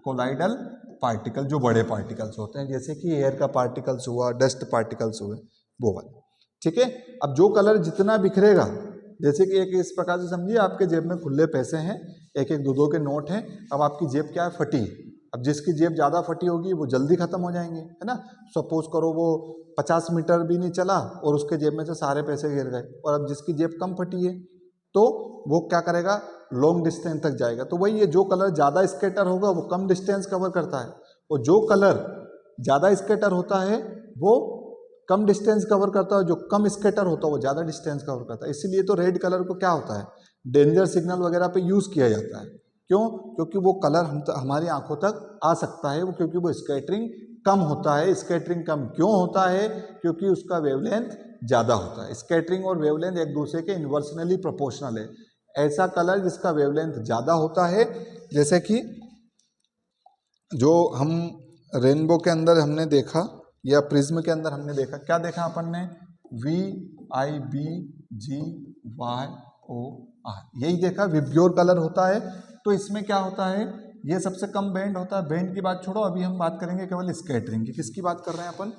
कोलाइडल पार्टिकल, जो बड़े पार्टिकल्स होते हैं, जैसे कि एयर का पार्टिकल्स हुआ, डस्ट पार्टिकल्स हुए, वो वाले। ठीक है, अब जो कलर जितना बिखरेगा, जैसे कि एक इस प्रकार से समझिए, आपके जेब में खुले पैसे हैं, एक एक दो दो के नोट हैं, अब आपकी जेब क्या है, फटी। अब जिसकी जेब ज़्यादा फटी होगी वो जल्दी ख़त्म हो जाएंगे, है ना। सपोज करो वो 50 मीटर भी नहीं चला और उसके जेब में से सारे पैसे गिर गए, और अब जिसकी जेब कम फटी है तो वो क्या करेगा, लॉन्ग डिस्टेंस तक जाएगा। तो वही है, जो कलर ज़्यादा स्कैटर होगा वो कम डिस्टेंस कवर करता है, और जो कलर ज़्यादा स्कैटर होता है वो कम डिस्टेंस कवर करता है, जो कम स्कैटर होता है वो ज़्यादा डिस्टेंस कवर करता है। इसीलिए तो रेड कलर को क्या होता है, डेंजर सिग्नल वगैरह पे यूज़ किया जाता है। क्यों, क्योंकि वो कलर हमारी आंखों तक आ सकता है, वो क्योंकि वो स्कैटरिंग कम होता है। स्कैटरिंग कम क्यों होता है, क्योंकि उसका वेवलेंथ ज़्यादा होता है। स्कैटरिंग और वेवलेंथ एक दूसरे के इन्वर्सनली प्रोपोर्शनल है। ऐसा कलर जिसका वेवलेंथ ज़्यादा होता है, जैसे कि जो हम रेनबो के अंदर हमने देखा, या प्रिज्म के अंदर हमने देखा, क्या देखा अपन ने, VIBGYOR, यही देखा, विब्ग्योर कलर होता है। तो इसमें क्या होता है, ये सबसे कम बैंड होता है। बैंड की बात छोड़ो, अभी हम बात करेंगे केवल स्कैटरिंग की। किसकी बात कर रहे हैं अपन,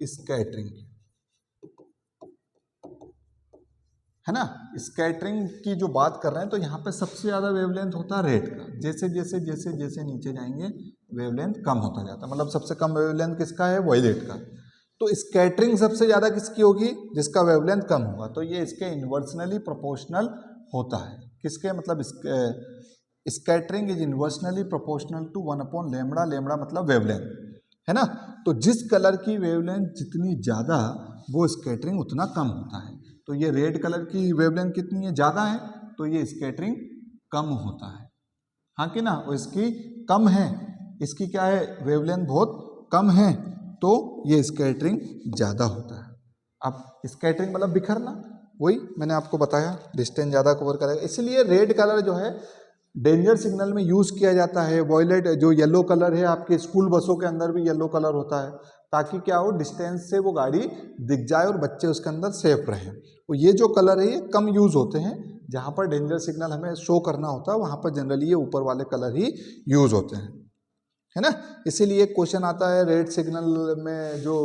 स्कैटरिंग की, है ना। स्कैटरिंग की जो बात कर रहे हैं, तो यहाँ पे सबसे ज़्यादा वेवलेंथ होता है रेड का। जैसे जैसे जैसे जैसे नीचे जाएंगे वेवलेंथ कम होता जाता है, मतलब सबसे कम वेवलेंथ किसका है, वायलेट का। तो स्कैटरिंग सबसे ज़्यादा किसकी होगी, जिसका वेवलेंथ कम होगा। तो ये इसके इन्वर्सनली प्रोपोर्शनल होता है। किसके, मतलब scattering is inversely proportional to 1/λ, lambda मतलब वेवलेंथ, है ना। तो जिस कलर की वेवलेंथ जितनी ज़्यादा, वो स्कैटरिंग उतना कम होता है। तो ये रेड कलर की वेवलेंथ कितनी है, ज़्यादा है, तो ये स्कैटरिंग कम होता है, हाँ कि ना। और इसकी कम है, इसकी क्या है, वेवलेंथ बहुत कम है, तो ये स्कैटरिंग ज़्यादा होता है। अब स्कैटरिंग मतलब बिखरना, वही मैंने आपको बताया, डिस्टेंस ज़्यादा कवर करेगा। इसलिए रेड कलर जो है डेंजर सिग्नल में यूज़ किया जाता है। वॉयलेट जो येलो कलर है, आपके स्कूल बसों के अंदर भी येलो कलर होता है, ताकि क्या हो, डिस्टेंस से वो गाड़ी दिख जाए और बच्चे उसके अंदर सेफ रहें। तो ये जो कलर है ये कम यूज़ होते हैं, जहाँ पर डेंजर सिग्नल हमें शो करना होता है वहाँ पर जनरली ये ऊपर वाले कलर ही यूज़ होते हैं, है ना। इसीलिए क्वेश्चन आता है, रेड सिग्नल में जो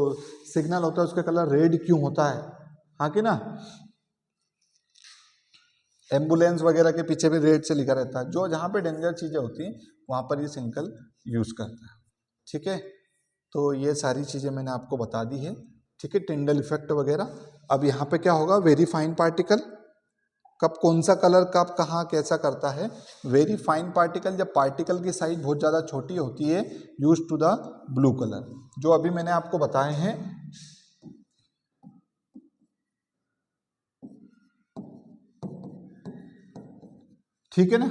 सिग्नल होता है उसका कलर रेड क्यों होता है, हाँ कि ना। एम्बुलेंस वगैरह के पीछे भी रेड से लिखा रहता है। जो जहाँ पे डेंजर चीज़ें होती हैं वहाँ पर ये सिंगल यूज़ करता है। ठीक है, तो ये सारी चीज़ें मैंने आपको बता दी है। ठीक है, टिंडल इफेक्ट वगैरह। अब यहाँ पे क्या होगा, वेरी फाइन पार्टिकल, कब कौन सा कलर कब कहाँ कैसा करता है। वेरी फाइन पार्टिकल, जब पार्टिकल की साइज बहुत ज़्यादा छोटी होती है, use to the blue colour, जो अभी मैंने आपको बताए हैं। ठीक है ना।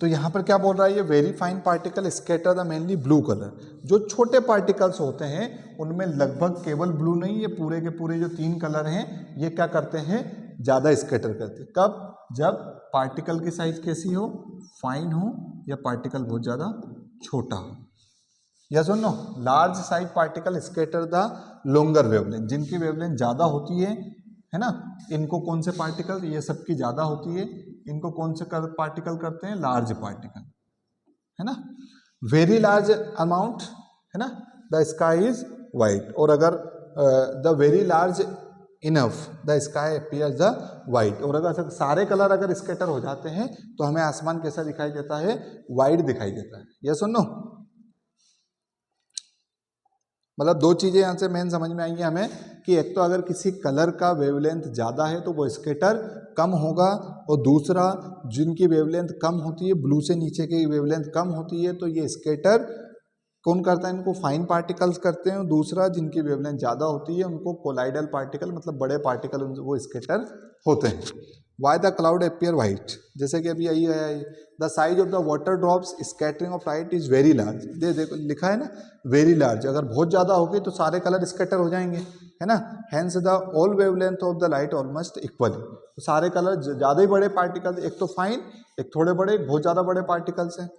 तो यहाँ पर क्या बोल रहा है, ये very fine particle scatter the mainly blue colour. जो छोटे पार्टिकल्स होते हैं उनमें लगभग केवल ब्लू नहीं, ये पूरे के पूरे जो 3 कलर हैं ये क्या करते हैं, ज़्यादा स्कैटर करते हैं। कब, जब पार्टिकल की साइज कैसी हो, फाइन हो, या पार्टिकल बहुत ज़्यादा छोटा हो। या सुनो, large size particle scatter the longer wavelength, जिनकी वेवलेंथ ज़्यादा होती है ना, इनको कौन से पार्टिकल, ये सबकी ज़्यादा होती है, इनको कौन से पार्टिकल करते हैं, लार्ज पार्टिकल, है ना। वेरी लार्ज अमाउंट, है ना, द स्काई इज वाइट। और अगर the very large enough the sky appears the white. और अगर सारे कलर अगर स्कैटर हो जाते हैं तो हमें आसमान कैसा दिखाई देता है, वाइट दिखाई देता है। ये सुनो, मतलब 2 चीज़ें यहाँ से मेन समझ में आएंगी हमें, कि एक तो अगर किसी कलर का वेवलेंथ ज़्यादा है तो वो स्कैटर कम होगा, और दूसरा जिनकी वेवलेंथ कम होती है, ब्लू से नीचे की वेवलेंथ कम होती है, तो ये स्कैटर कौन करता है इनको? फाइन पार्टिकल्स करते हैं। दूसरा, जिनकी वेवलेंथ ज़्यादा होती है उनको कोलाइडल पार्टिकल, मतलब बड़े पार्टिकल वो स्कैटर होते हैं। Why the cloud appear white, जैसे कि अभी यही है, the size of the water drops scattering of light is very large. देखो लिखा है ना, वेरी लार्ज, अगर बहुत ज़्यादा होगी तो सारे कलर स्कैटर हो जाएंगे, है ना। Hence the all wavelength of the light almost equally, तो सारे कलर ज़्यादा ही बड़े पार्टिकल, एक तो फाइन, एक थोड़े बड़े, एक बहुत ज़्यादा बड़े पार्टिकल्स हैं।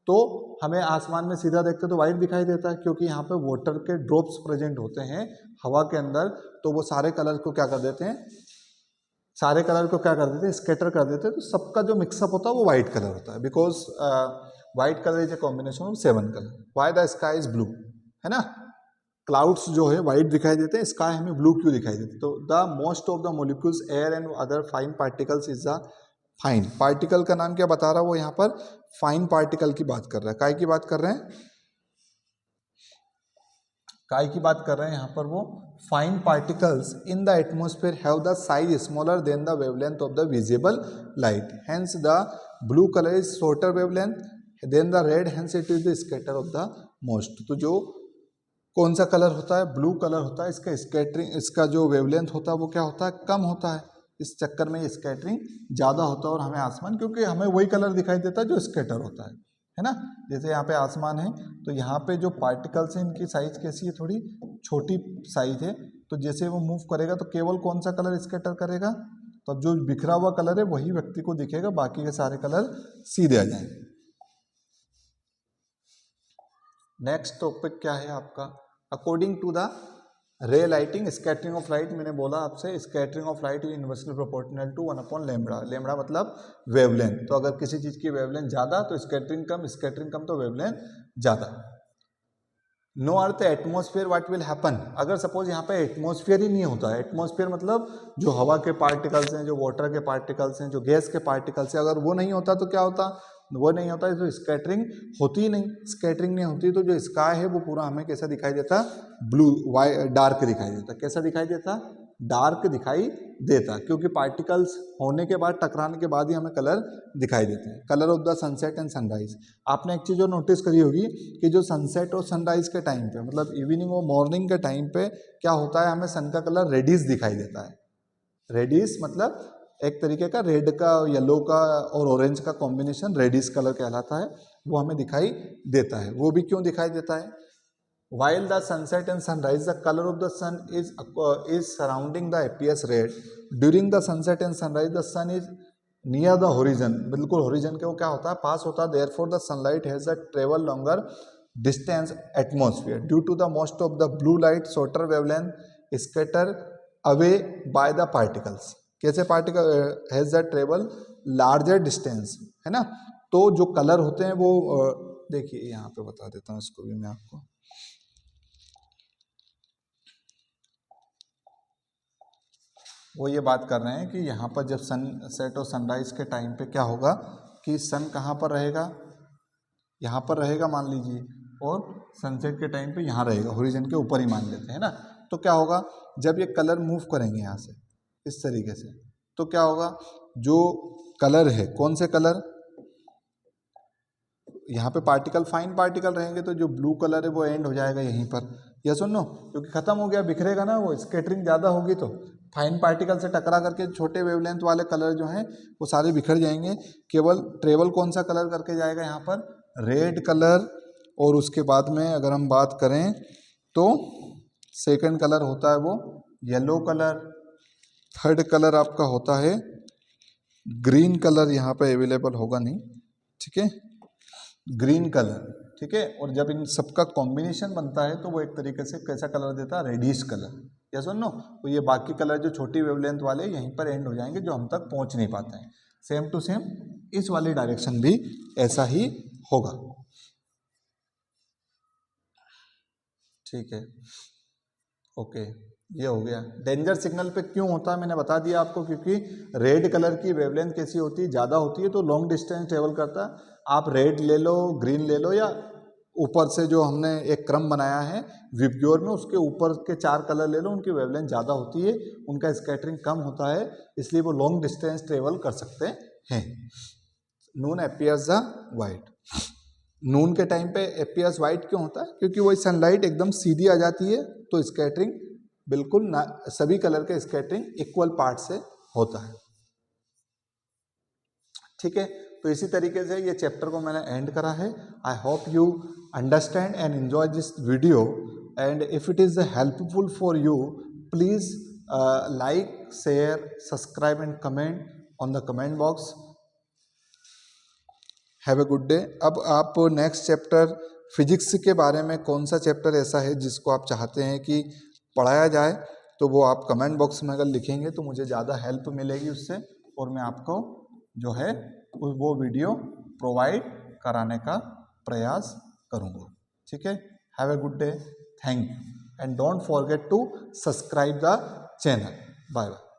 तो हमें आसमान में सीधा देखते तो वाइट दिखाई देता है, क्योंकि यहाँ पे वाटर के ड्रॉप्स प्रेजेंट होते हैं हवा के अंदर, तो वो सारे कलर को क्या कर देते हैं, सारे कलर को क्या कर देते हैं, स्कैटर कर देते हैं। तो सबका जो मिक्सअप होता है वो वाइट कलर होता है, because white colour is a combination of 7 colour. Why the sky is blue, है ना, क्लाउड्स जो है वाइट दिखाई देते हैं, स्काई हमें ब्लू क्यों दिखाई देती है? तो the most of the molecules air and other fine particles is the fine particle का नाम क्या बता रहा है वो, यहाँ पर फाइन पार्टिकल की बात कर रहा है। काय की बात कर रहे हैं, काय की बात कर रहे हैं यहाँ पर वो, fine particles in the atmosphere have the size smaller than the wavelength of the visible light, hence the blue colour is shorter wavelength than the red, hence it is the scatter of the most. तो जो कौन सा colour होता है, blue colour होता है, इसका scattering, इसका जो वेवलेंथ होता है वो क्या होता है, कम होता है। इस चक्कर में स्कैटरिंग ज़्यादा होता है और हमें आसमान, क्योंकि हमें वही कलर दिखाई देता है जो स्कैटर होता है ना। जैसे यहाँ पे आसमान है, तो यहाँ पे जो पार्टिकल्स हैं इनकी साइज कैसी है, थोड़ी छोटी साइज है, तो जैसे वो मूव करेगा तो केवल कौन सा कलर स्कैटर करेगा, तो अब जो बिखरा हुआ कलर है वही व्यक्ति को दिखेगा, बाकी के सारे कलर सीधे आ जाएंगे। नेक्स्ट टॉपिक क्या है आपका, according to the ray lighting scattering of light. मैंने बोला आपसे scattering of light is inversely proportional to 1 lambda. Lambda मतलब वेवलेंथ, तो अगर किसी चीज़ की वेवलेंथ ज़्यादा तो स्कैटरिंग कम तो वेवलेंथ ज़्यादा। No earth atmosphere what will happen, अगर सपोज यहाँ पे एटमोस्फेयर ही नहीं होता है, एटमोस्फेयर मतलब जो हवा के पार्टिकल्स हैं, जो वाटर के पार्टिकल्स हैं, जो गैस के पार्टिकल्स हैं, अगर वो नहीं होता तो क्या होता, वो नहीं होता तो स्कैटरिंग होती ही नहीं। स्कैटरिंग नहीं होती तो जो स्काई है वो पूरा हमें कैसा दिखाई देता, ब्लू डार्क दिखाई देता। कैसा दिखाई देता, डार्क दिखाई देता, क्योंकि पार्टिकल्स होने के बाद, टकराने के बाद ही हमें कलर दिखाई देते हैं। Colour of the sunset and sunrise, आपने एक चीज़ और नोटिस करी होगी कि जो सनसेट और सनराइज के टाइम पे, मतलब इवनिंग और मॉर्निंग के टाइम पे क्या होता है, हमें सन का कलर रेडिश दिखाई देता है। रेडिश मतलब एक तरीके का रेड का, येलो का और ऑरेंज का कॉम्बिनेशन रेडिश कलर कहलाता है, वो हमें दिखाई देता है। वो भी क्यों दिखाई देता है, while the sunset and sunrise the color of the sun is surrounding the appears red during the sunset and sunrise the sun is near the horizon, बिल्कुल horizon के वो क्या होता है, पास होता है। therefore the sunlight has a travel longer distance atmosphere due to the most of the blue light shorter wavelength scatter away by the particles। कैसे particle has the travel larger distance, है ना। तो जो कलर होते हैं वो देखिए यहाँ पे बता देता हूँ इसको भी मैं आपको, वो ये बात कर रहे हैं कि यहाँ पर जब सनसेट और सनराइज के टाइम पे क्या होगा कि सन कहाँ पर रहेगा, यहाँ पर रहेगा मान लीजिए, और सनसेट के टाइम पे यहाँ रहेगा, होरिजन के ऊपर ही मान लेते हैं ना। तो क्या होगा, जब ये कलर मूव करेंगे यहाँ से इस तरीके से, तो क्या होगा, जो कलर है, कौन से कलर, यहाँ पे पार्टिकल फाइन पार्टिकल रहेंगे, तो जो ब्लू कलर है वो एंड हो जाएगा यहीं पर, या सुनो, क्योंकि खत्म हो गया, बिखरेगा ना, वो स्कैटरिंग ज़्यादा होगी तो फाइन पार्टिकल से टकरा करके छोटे वेवलेंथ वाले कलर जो हैं वो सारे बिखर जाएंगे। केवल ट्रेवल कौन सा कलर करके जाएगा यहाँ पर, रेड कलर, और उसके बाद में अगर हम बात करें तो सेकंड कलर होता है वो येलो कलर, थर्ड कलर आपका होता है ग्रीन कलर, यहाँ पे अवेलेबल होगा नहीं, ठीक है, ग्रीन कलर, ठीक है। और जब इन सबका कॉम्बिनेशन बनता है तो वो एक तरीके से कैसा कलर देता है, रेडिश कलर, या सुनो। तो ये बाकी कलर जो छोटी वेवलेंथ वाले यहीं पर एंड हो जाएंगे, जो हम तक पहुंच नहीं पाते हैं। सेम टू सेम इस वाली डायरेक्शन भी ऐसा ही होगा, ठीक है, ओके। ये हो गया। डेंजर सिग्नल पे क्यों होता है मैंने बता दिया आपको, क्योंकि रेड कलर की वेवलेंथ कैसी होती है, ज़्यादा होती है, तो लॉन्ग डिस्टेंस ट्रेवल करता है। आप रेड ले लो, ग्रीन ले लो, या ऊपर से जो हमने एक क्रम बनाया है विबग्योर में, उसके ऊपर के 4 कलर ले लो, उनकी वेवलेंथ ज़्यादा होती है, उनका स्कैटरिंग कम होता है, इसलिए वो लॉन्ग डिस्टेंस ट्रेवल कर सकते हैं। नून अपीयर्स द वाइट। नून के टाइम पे एपियर्स वाइट क्यों होता है? क्योंकि वही सनलाइट एकदम सीधी आ जाती है, तो स्कैटरिंग बिल्कुल ना, सभी कलर के स्कैटरिंग इक्वल पार्ट से होता है। ठीक है, तो इसी तरीके से ये चैप्टर को मैंने एंड करा है। I hope you understand and enjoy this video, and if it is helpful for you, please like, share, subscribe and comment on the comment box. Have a good day. अब आप next chapter physics के बारे में कौन सा chapter ऐसा है जिसको आप चाहते हैं कि पढ़ाया जाए, तो वो आप कमेंट बॉक्स में अगर लिखेंगे तो मुझे ज़्यादा हेल्प मिलेगी उससे, और मैं आपको जो है वो वीडियो प्रोवाइड कराने का प्रयास करूँगा। ठीक है, have a good day, thank you, and don't forget to subscribe the channel. Bye bye.